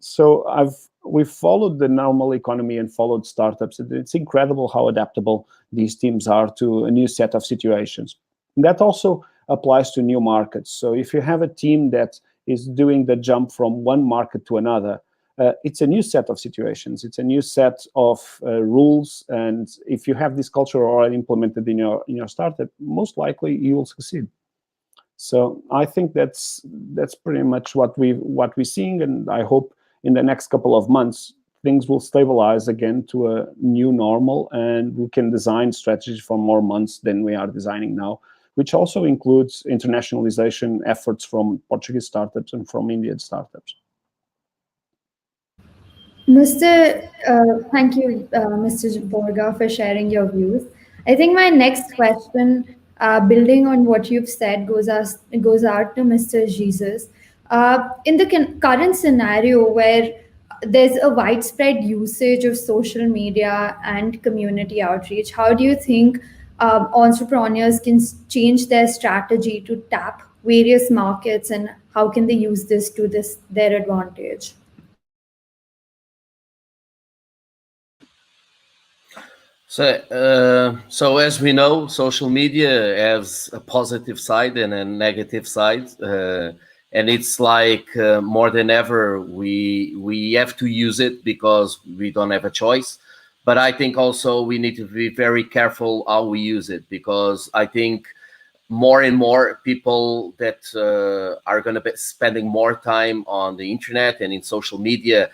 So we've followed the normal economy and followed startups. It's incredible how adaptable these teams are to a new set of situations. And that also applies to new markets. So if you have a team that is doing the jump from one market to another, it's a new set of situations. It's a new set of rules. And if you have this culture already implemented in your startup, most likely you will succeed. So I think that's pretty much what we're seeing, and I hope in the next couple of months things will stabilize again to a new normal, and we can design strategies for more months than we are designing now, which also includes internationalization efforts from Portuguese startups and from Indian startups. Thank you, Mr. Borga, for sharing your views. I think my next question, building on what you've said, goes out to Mr. Jesus. In the current scenario where there's a widespread usage of social media and community outreach, how do you think entrepreneurs can change their strategy to tap various markets, and how can they use this to their advantage? So as we know, social media has a positive side and a negative side, and it's like more than ever we have to use it because we don't have a choice. But I think also we need to be very careful how we use it, because I think more and more people that are going to be spending more time on the internet and in social media.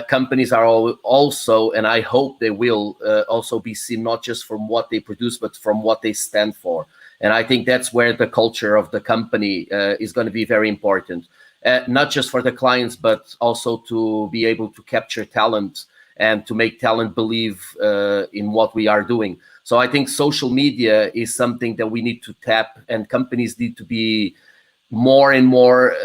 Companies are also, and I hope they will also be seen not just from what they produce, but from what they stand for. And I think that's where the culture of the company is going to be very important, not just for the clients, but also to be able to capture talent and to make talent believe in what we are doing. So I think social media is something that we need to tap, and companies need to be more and more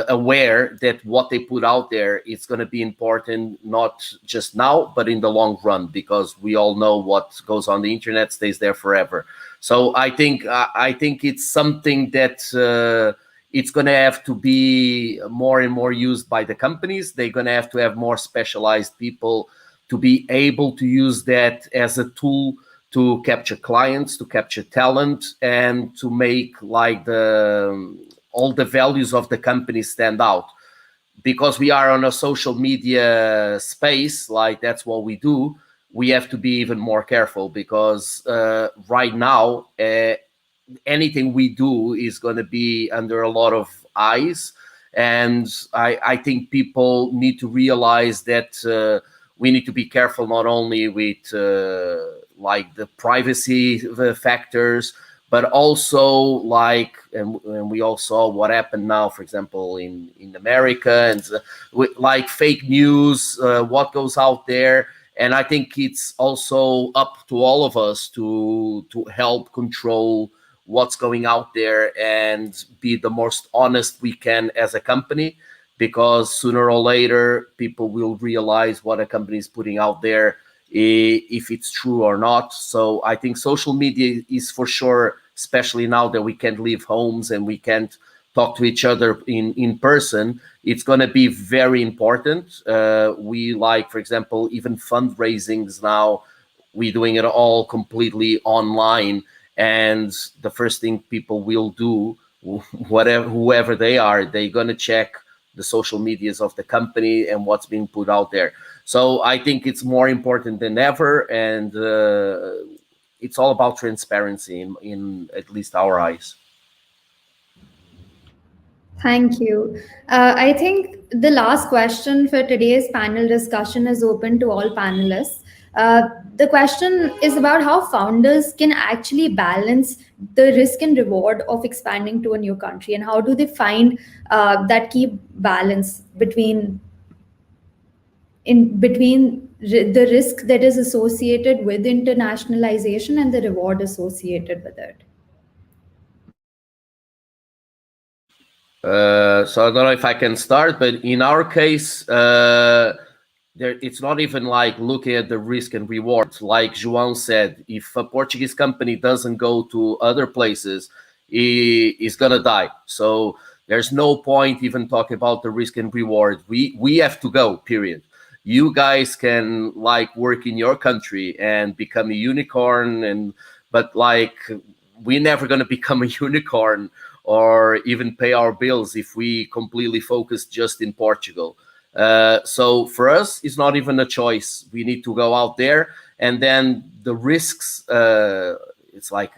aware that what they put out there is going to be important, not just now, but in the long run, because we all know what goes on the internet stays there forever. So I think it's something that it's going to have to be more and more used by the companies. They're going to have more specialized people to be able to use that as a tool to capture clients, to capture talent, and to make like all the values of the company stand out. Because we are on a social media space, like that's what we do, we have to be even more careful, because right now, anything we do is going to be under a lot of eyes. And I think people need to realize that we need to be careful not only with like the privacy factors, but also like, and we all saw what happened now, for example, in America, and like fake news, what goes out there. And I think it's also up to all of us to help control what's going out there and be the most honest we can as a company, because sooner or later people will realize what a company is putting out there, if it's true or not. So I think social media is for sure, especially now that we can't leave homes and we can't talk to each other in person, it's going to be very important. We like, for example, even fundraisings now, we're doing it all completely online. And the first thing people will do, whoever they are, they're going to check the social medias of the company and what's being put out there. So I think it's more important than ever. And it's all about transparency in at least our eyes. Thank you. I think the last question for today's panel discussion is open to all panelists. The question is about how founders can actually balance the risk and reward of expanding to a new country, and how do they find that key balance between the risk that is associated with internationalization and the reward associated with it. So I don't know if I can start, but in our case, it's not even like looking at the risk and reward. Like João said, if a Portuguese company doesn't go to other places, it's gonna die. So there's no point even talking about the risk and reward. We have to go, period. You guys can like work in your country and become a unicorn, but like we're never gonna become a unicorn or even pay our bills if we completely focus just in Portugal. So for us, it's not even a choice. We need to go out there, and then the risks. It's like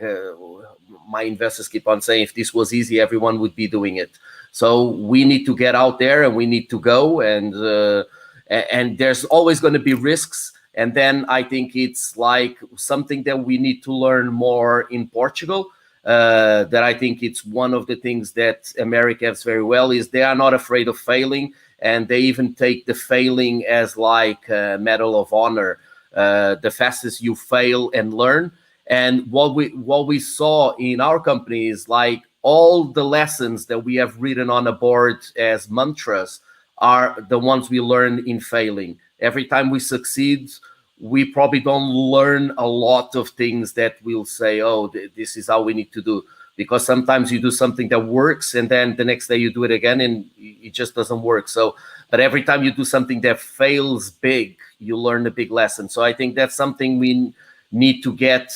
my investors keep on saying, if this was easy, everyone would be doing it. So we need to get out there, and we need to go, and there's always going to be risks. And then I think it's like something that we need to learn more in Portugal. That I think it's one of the things that America has very well, is they are not afraid of failing, and they even take the failing as like a medal of honor. The fastest you fail and learn. And what we saw in our company is like all the lessons that we have written on a board as mantras are the ones we learn in failing. Every time we succeed, we probably don't learn a lot of things that we'll say, oh, this is how we need to do. Because sometimes you do something that works, and then the next day you do it again and it just doesn't work. So, but every time you do something that fails big, you learn a big lesson. So I think that's something we need to get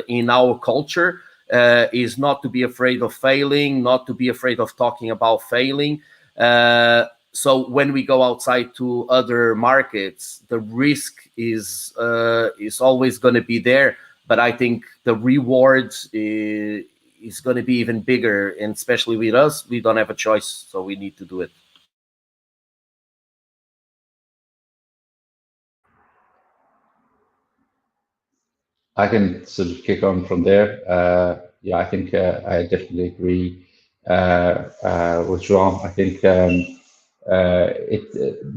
in our culture, is not to be afraid of failing, not to be afraid of talking about failing. So when we go outside to other markets, the risk is always going to be there. But I think the reward is going to be even bigger. And especially with us, we don't have a choice. So we need to do it. I can sort of kick on from there. Yeah, I think I definitely agree with João. I think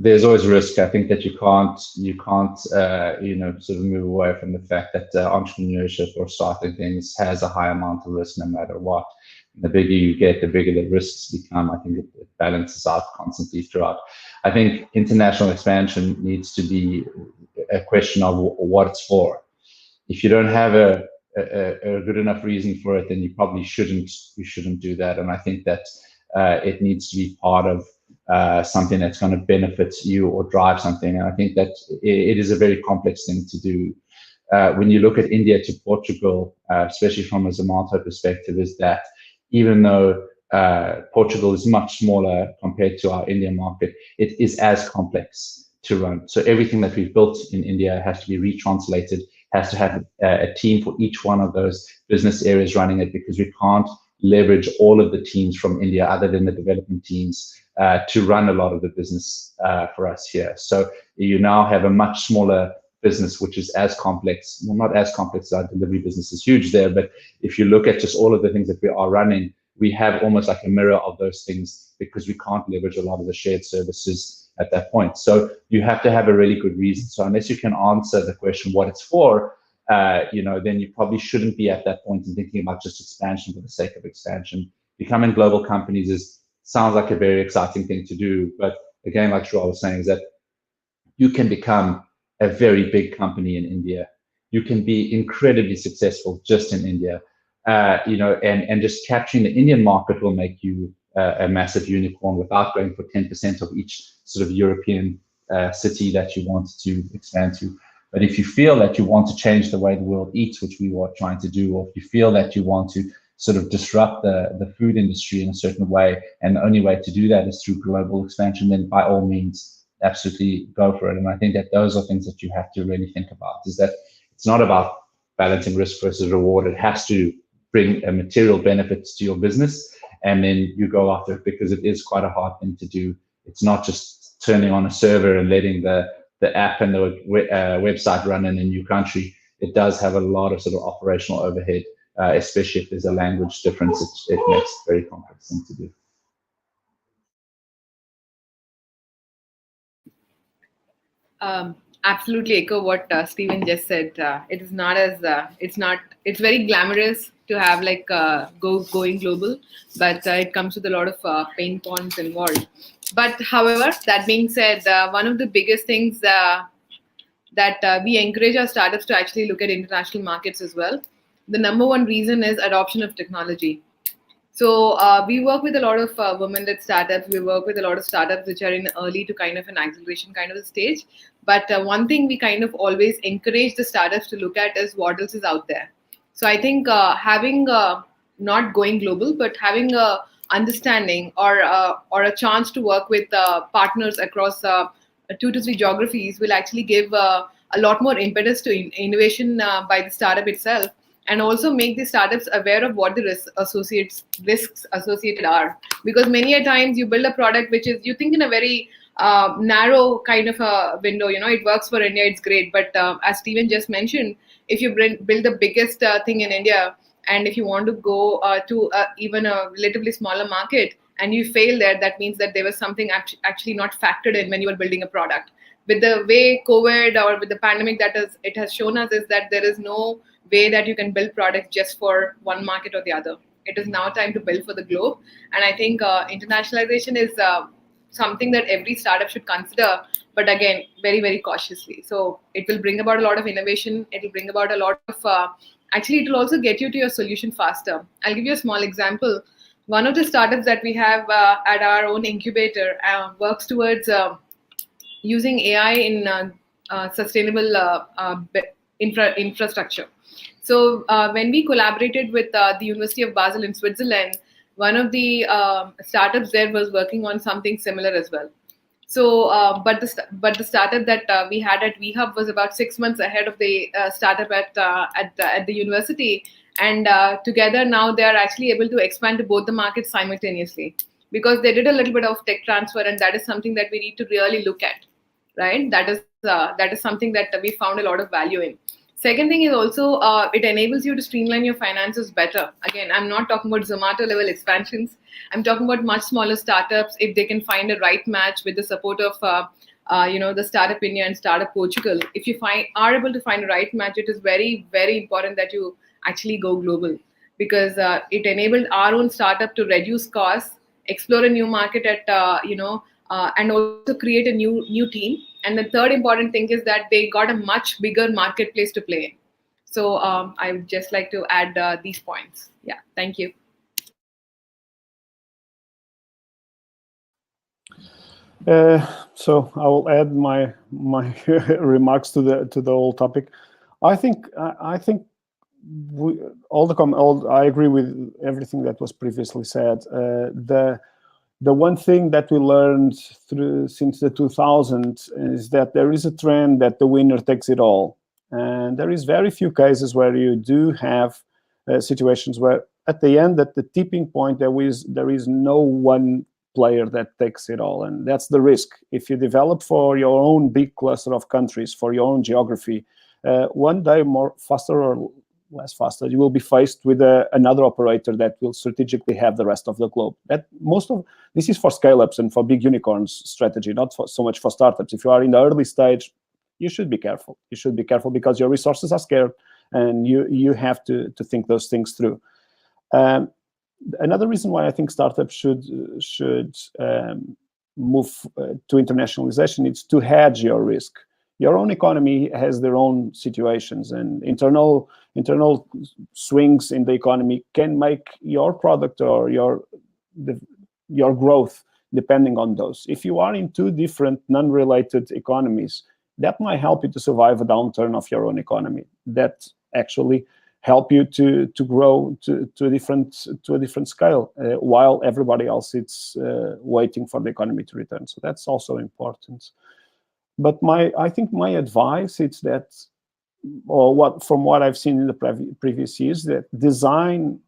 there's always risk. I think that you can't sort of move away from the fact that entrepreneurship or starting things has a high amount of risk no matter what. The bigger you get, the bigger the risks become. I think it balances out constantly throughout. I think international expansion needs to be a question of what it's for. If you don't have a good enough reason for it, then you probably shouldn't do that. And I think that it needs to be part of something that's going to benefit you or drive something. And I think that it is a very complex thing to do. When you look at India to Portugal, especially from a Zomato perspective, is that even though Portugal is much smaller compared to our Indian market, it is as complex to run. So everything that we've built in India has to be retranslated, has to have a team for each one of those business areas running it, because we can't leverage all of the teams from India other than the development teams to run a lot of the business for us here. So you now have a much smaller business, which is as complex, well, not as complex as our delivery business is huge there, but if you look at just all of the things that we are running, we have almost like a mirror of those things, because we can't leverage a lot of the shared services at that point. So you have to have a really good reason. So unless you can answer the question what it's for, then you probably shouldn't be at that point and thinking about just expansion for the sake of expansion. Becoming global companies sounds like a very exciting thing to do, but again, like Joao was saying, is that you can become a very big company in India. You can be incredibly successful just in India, and just capturing the Indian market will make you a massive unicorn without going for 10% of each sort of European city that you want to expand to. But if you feel that you want to change the way the world eats, which we were trying to do, or if you feel that you want to sort of disrupt the food industry in a certain way, and the only way to do that is through global expansion, then by all means, absolutely go for it. And I think that those are things that you have to really think about, is that it's not about balancing risk versus reward. It has to bring a material benefits to your business, and then you go after it, because it is quite a hard thing to do. It's not just turning on a server and letting the app and the website run in a new country. It does have a lot of sort of operational overhead, especially if there's a language difference. It makes it a very complex thing to do. Absolutely echo what Stephen just said. It's very glamorous to have like going global, but it comes with a lot of pain points involved. But however, that being said, one of the biggest things that we encourage our startups to actually look at international markets as well. The number one reason is adoption of technology. So we work with a lot of women-led startups. We work with a lot of startups which are in early to kind of an acceleration kind of a stage. But one thing we kind of always encourage the startups to look at is what else is out there. So I think having not going global, but having a understanding or a chance to work with partners across 2 to 3 geographies will actually give a lot more impetus to innovation by the startup itself, and also make the startups aware of what the risks associated are. Because many a times you build a product which is, you think in a very narrow kind of a window, it works for India, it's great. But as Stephen just mentioned, if you build the biggest thing in India, and if you want to go to even a relatively smaller market and you fail there, that means that there was something actually not factored in when you were building a product. With the way COVID or with the pandemic it has shown us, is that there is no way that you can build products just for one market or the other. It is now time to build for the globe. And I think internationalization is something that every startup should consider, but again, very, very cautiously. So it will bring about a lot of innovation. It will bring about a lot of, actually, it will also get you to your solution faster. I'll give you a small example. One of the startups that we have at our own incubator works towards using AI in sustainable infrastructure. So when we collaborated with the University of Basel in Switzerland, one of the startups there was working on something similar as well. So, but the startup that we had at VHub was about 6 months ahead of the startup at the university, and together now they are actually able to expand to both the markets simultaneously, because they did a little bit of tech transfer, and that is something that we need to really look at, right? That is something that we found a lot of value in. Second thing is also it enables you to streamline your finances better. Again, I'm not talking about Zomato level expansions. I'm talking about much smaller startups. If they can find a right match with the support of the Startup India and Startup Portugal, if you are able to find a right match, it is very, very important that you actually go global, because it enabled our own startup to reduce costs, explore a new market at and also create a new team. And the third important thing is that they got a much bigger marketplace to play in. So I would just like to add these points. Yeah, thank you. So I will add my remarks to the whole topic. I think I agree with everything that was previously said. The one thing that we learned since the 2000s is that there is a trend that the winner takes it all. And there is very few cases where you do have situations where at the end, at the tipping point, there is no one player that takes it all. And that's the risk. If you develop for your own big cluster of countries, for your own geography, one day, more faster or less faster, you will be faced with another operator that will strategically have the rest of the globe. That this is for scale-ups and for big unicorns strategy, not so much for startups. If you are in the early stage, you should be careful. You should be careful because your resources are scarce, and you have to think those things through. Another reason why I think startups should move to internationalization is to hedge your risk. Your own economy has their own situations, and internal swings in the economy can make your product or your growth depending on those. If you are in two different non-related economies, that might help you to survive a downturn of your own economy. That actually help you to grow to a different scale while everybody else is waiting for the economy to return. So that's also important. But I think my advice is that, from what I've seen in the previous years, that design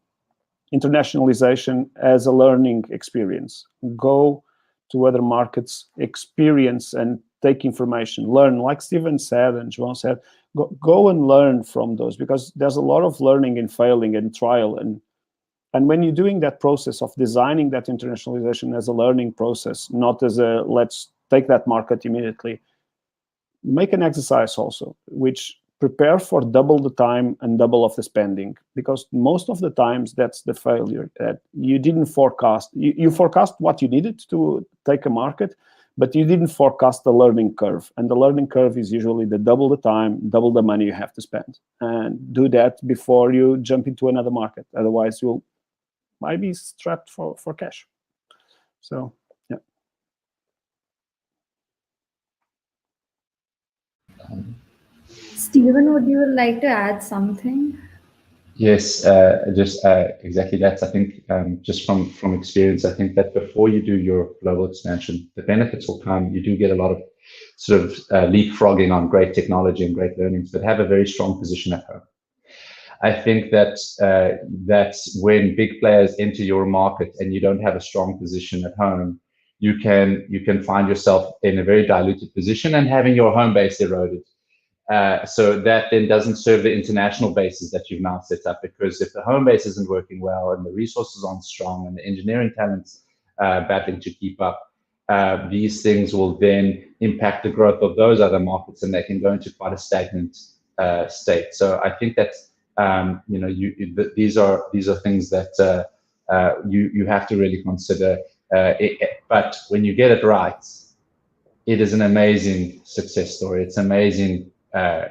internationalization as a learning experience. Go to other markets, experience and take information, learn, like Steven said and João said, go and learn from those, because there's a lot of learning in failing and trial. And when you're doing that process of designing that internationalization as a learning process, not as a let's take that market immediately, make an exercise also, which prepare for double the time and double of the spending, because most of the times that's the failure, that you didn't forecast. You forecast what you needed to take a market, but you didn't forecast the learning curve. And the learning curve is usually double the time, double the money you have to spend. And do that before you jump into another market. Otherwise, you might be strapped for cash. So, yeah. Steven, would you like to add something? Yes, just exactly that. I think just from experience, I think that before you do your global expansion, the benefits will come. You do get a lot of sort of leapfrogging on great technology and great learnings, but have a very strong position at home. I think that that's when big players enter your market and you don't have a strong position at home, you can find yourself in a very diluted position and having your home base eroded. So that then doesn't serve the international bases that you've now set up, because if the home base isn't working well and the resources aren't strong and the engineering talent's battling to keep up, these things will then impact the growth of those other markets, and they can go into quite a stagnant state. So I think that's these are things that you have to really consider. But when you get it right, it is an amazing success story. It's amazing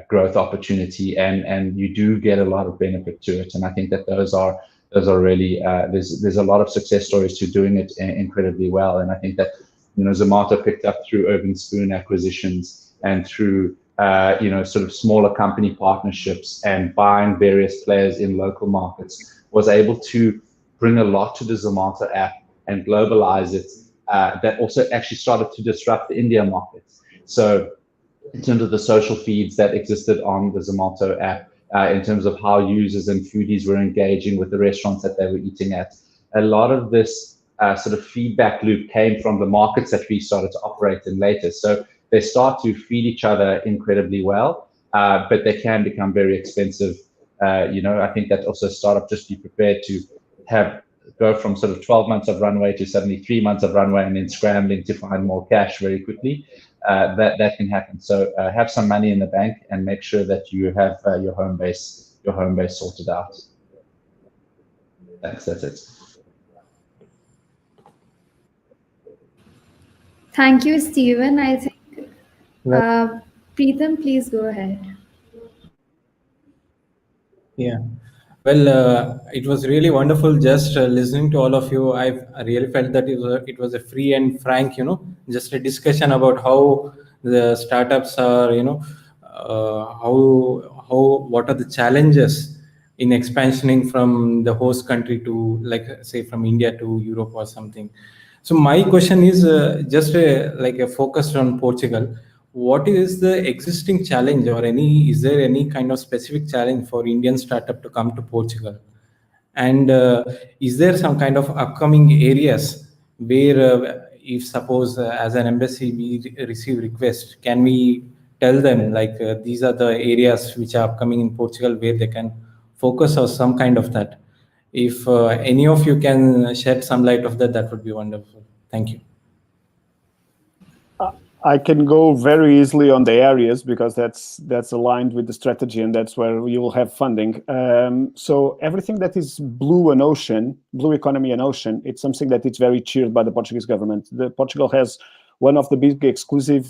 growth opportunity, and you do get a lot of benefit to it. And I think that those are really there's a lot of success stories to doing it incredibly well. And I think that Zomato picked up through Urban Spoon acquisitions and through sort of smaller company partnerships and buying various players in local markets, was able to bring a lot to the Zomato app and globalize it. That also actually started to disrupt the India market. So in terms of the social feeds that existed on the Zomato app, in terms of how users and foodies were engaging with the restaurants that they were eating at, a lot of this sort of feedback loop came from the markets that we started to operate in later. So they start to feed each other incredibly well, but they can become very expensive. I think that also startup, just be prepared to go from sort of 12 months of runway to suddenly 3 months of runway and then scrambling to find more cash very quickly. That can happen. So have some money in the bank and make sure that you have your home base sorted out. Thanks. That's it. Thank you, Steven. I think Preetham, please go ahead. Yeah. Well, it was really wonderful just listening to all of you. I really felt that it was a free and frank, just a discussion about how the startups are, what are the challenges in expansioning from the host country to, like, say, from India to Europe or something. So my question is just a focus on Portugal. What is the existing challenge, or is there any kind of specific challenge for Indian startup to come to Portugal? And is there some kind of upcoming areas where, if suppose as an embassy we receive requests, can we tell them these are the areas which are upcoming in Portugal where they can focus or some kind of that. If any of you can shed some light of that, that would be wonderful. Thank you. I can go very easily on the areas because that's aligned with the strategy, and that's where you will have funding. So everything that is blue and ocean, blue economy and ocean, it's something that it's very cheered by the Portuguese government. Portugal has one of the big exclusive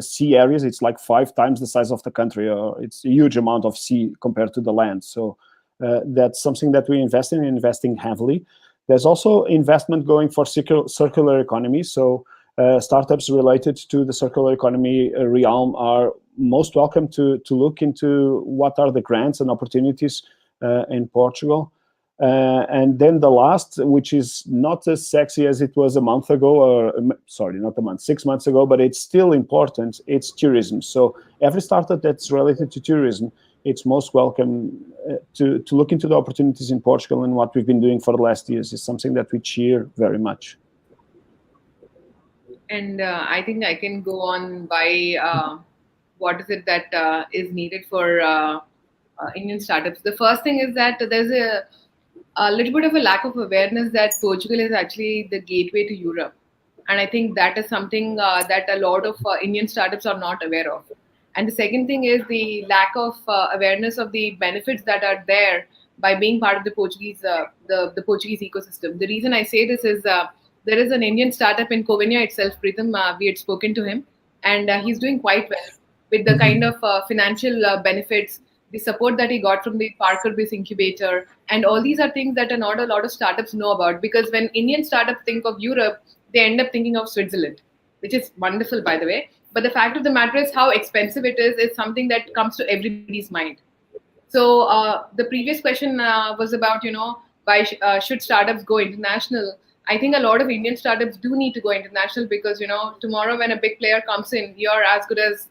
sea areas. It's like 5 times the size of the country, or it's a huge amount of sea compared to the land. So that's something that we invest in, investing heavily. There's also investment going for circular economy. So startups related to the circular economy realm are most welcome to look into what are the grants and opportunities in Portugal. And then the last, which is not as sexy as it was a month ago, or sorry, not a month, 6 months ago, but it's still important, it's tourism. So every startup that's related to tourism, it's most welcome to look into the opportunities in Portugal, and what we've been doing for the last years is something that we cheer very much. And I think I can go on by what is it that is needed for Indian startups. The first thing is that there's a little bit of a lack of awareness that Portugal is actually the gateway to Europe. And I think that is something that a lot of Indian startups are not aware of. And the second thing is the lack of awareness of the benefits that are there by being part of the Portuguese ecosystem. The reason I say this is there is an Indian startup in Covinia itself, Pritham. We had spoken to him, and he's doing quite well with the kind of financial benefits, the support that he got from the Parker Biz incubator, and all these are things that are not a lot of startups know about. Because when Indian startups think of Europe, they end up thinking of Switzerland, which is wonderful, by the way. But the fact of the matter is how expensive it is something that comes to everybody's mind. So the previous question was about, why should startups go international? I think a lot of Indian startups do need to go international because, tomorrow when a big player comes in, you're as good as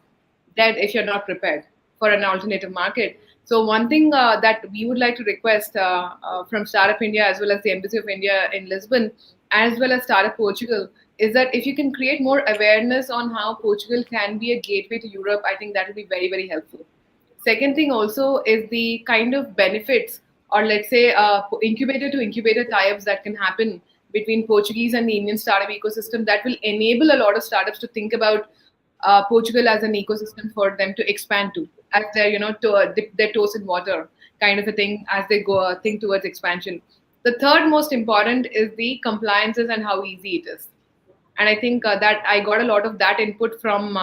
dead if you're not prepared for an alternative market. So one thing that we would like to request from Startup India as well as the Embassy of India in Lisbon, as well as Startup Portugal, is that if you can create more awareness on how Portugal can be a gateway to Europe, I think that will be very, very helpful. Second thing also is the kind of benefits, or let's say incubator to incubator tie-ups that can happen between Portuguese and the Indian startup ecosystem that will enable a lot of startups to think about Portugal as an ecosystem for them to expand to, as they're, to dip their toes in water kind of a thing as they go think towards expansion. The third most important is the compliances and how easy it is. And I think that I got a lot of that input from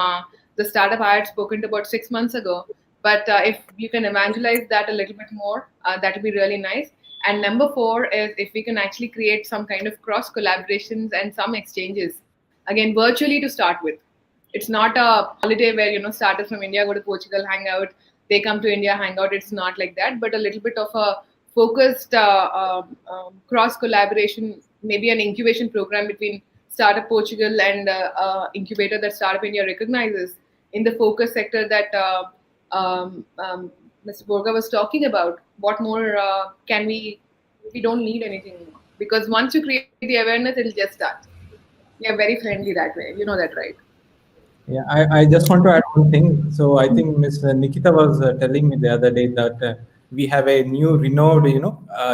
the startup I had spoken to about 6 months ago. But if you can evangelize that a little bit more, that would be really nice. And number 4 is if we can actually create some kind of cross collaborations and some exchanges, again, virtually to start with. It's not a holiday where, startups from India go to Portugal, hang out, they come to India, hang out. It's not like that, but a little bit of a focused cross collaboration, maybe an incubation program between Startup Portugal and incubator that Startup India recognizes in the focus sector that Mr. Borga was talking about. What more can we don't need anything more. Because once you create the awareness, it'll just start. We are very friendly that way. You know that, right? Yeah, I just want to add one thing. So I think Ms. Nikita was telling me the other day that we have a new renowned,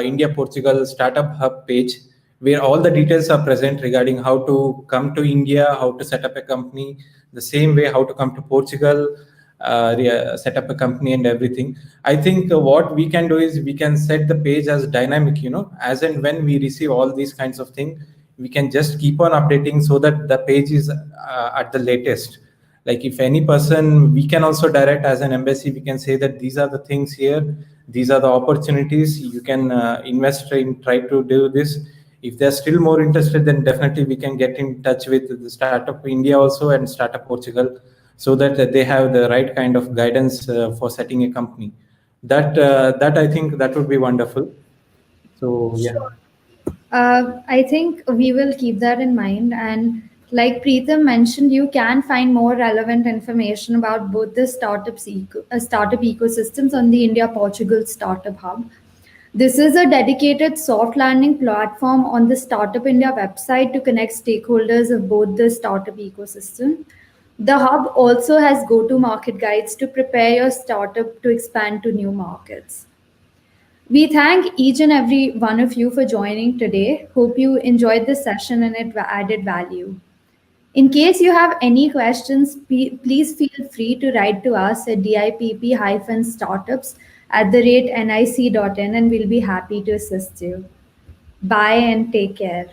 India Portugal startup hub page where all the details are present regarding how to come to India, how to set up a company, the same way how to come to Portugal, set up a company and everything. I think what we can do is we can set the page as dynamic, as and when we receive all these kinds of things, we can just keep on updating so that the page is at the latest. Like if any person, we can also direct as an embassy, we can say that these are the things here, these are the opportunities, you can invest in, try to do this. If they're still more interested, then definitely we can get in touch with the Startup India also and Startup Portugal so that they have the right kind of guidance for setting a company. That I think that would be wonderful. So yeah. I think we will keep that in mind. And like Preetham mentioned, you can find more relevant information about both the startup ecosystems on the India Portugal Startup Hub. This is a dedicated soft landing platform on the Startup India website to connect stakeholders of both the startup ecosystem. The hub also has go-to-market guides to prepare your startup to expand to new markets. We thank each and every one of you for joining today. Hope you enjoyed this session and it added value. In case you have any questions, please feel free to write to us at dipp-startups@nic.in and we'll be happy to assist you. Bye and take care.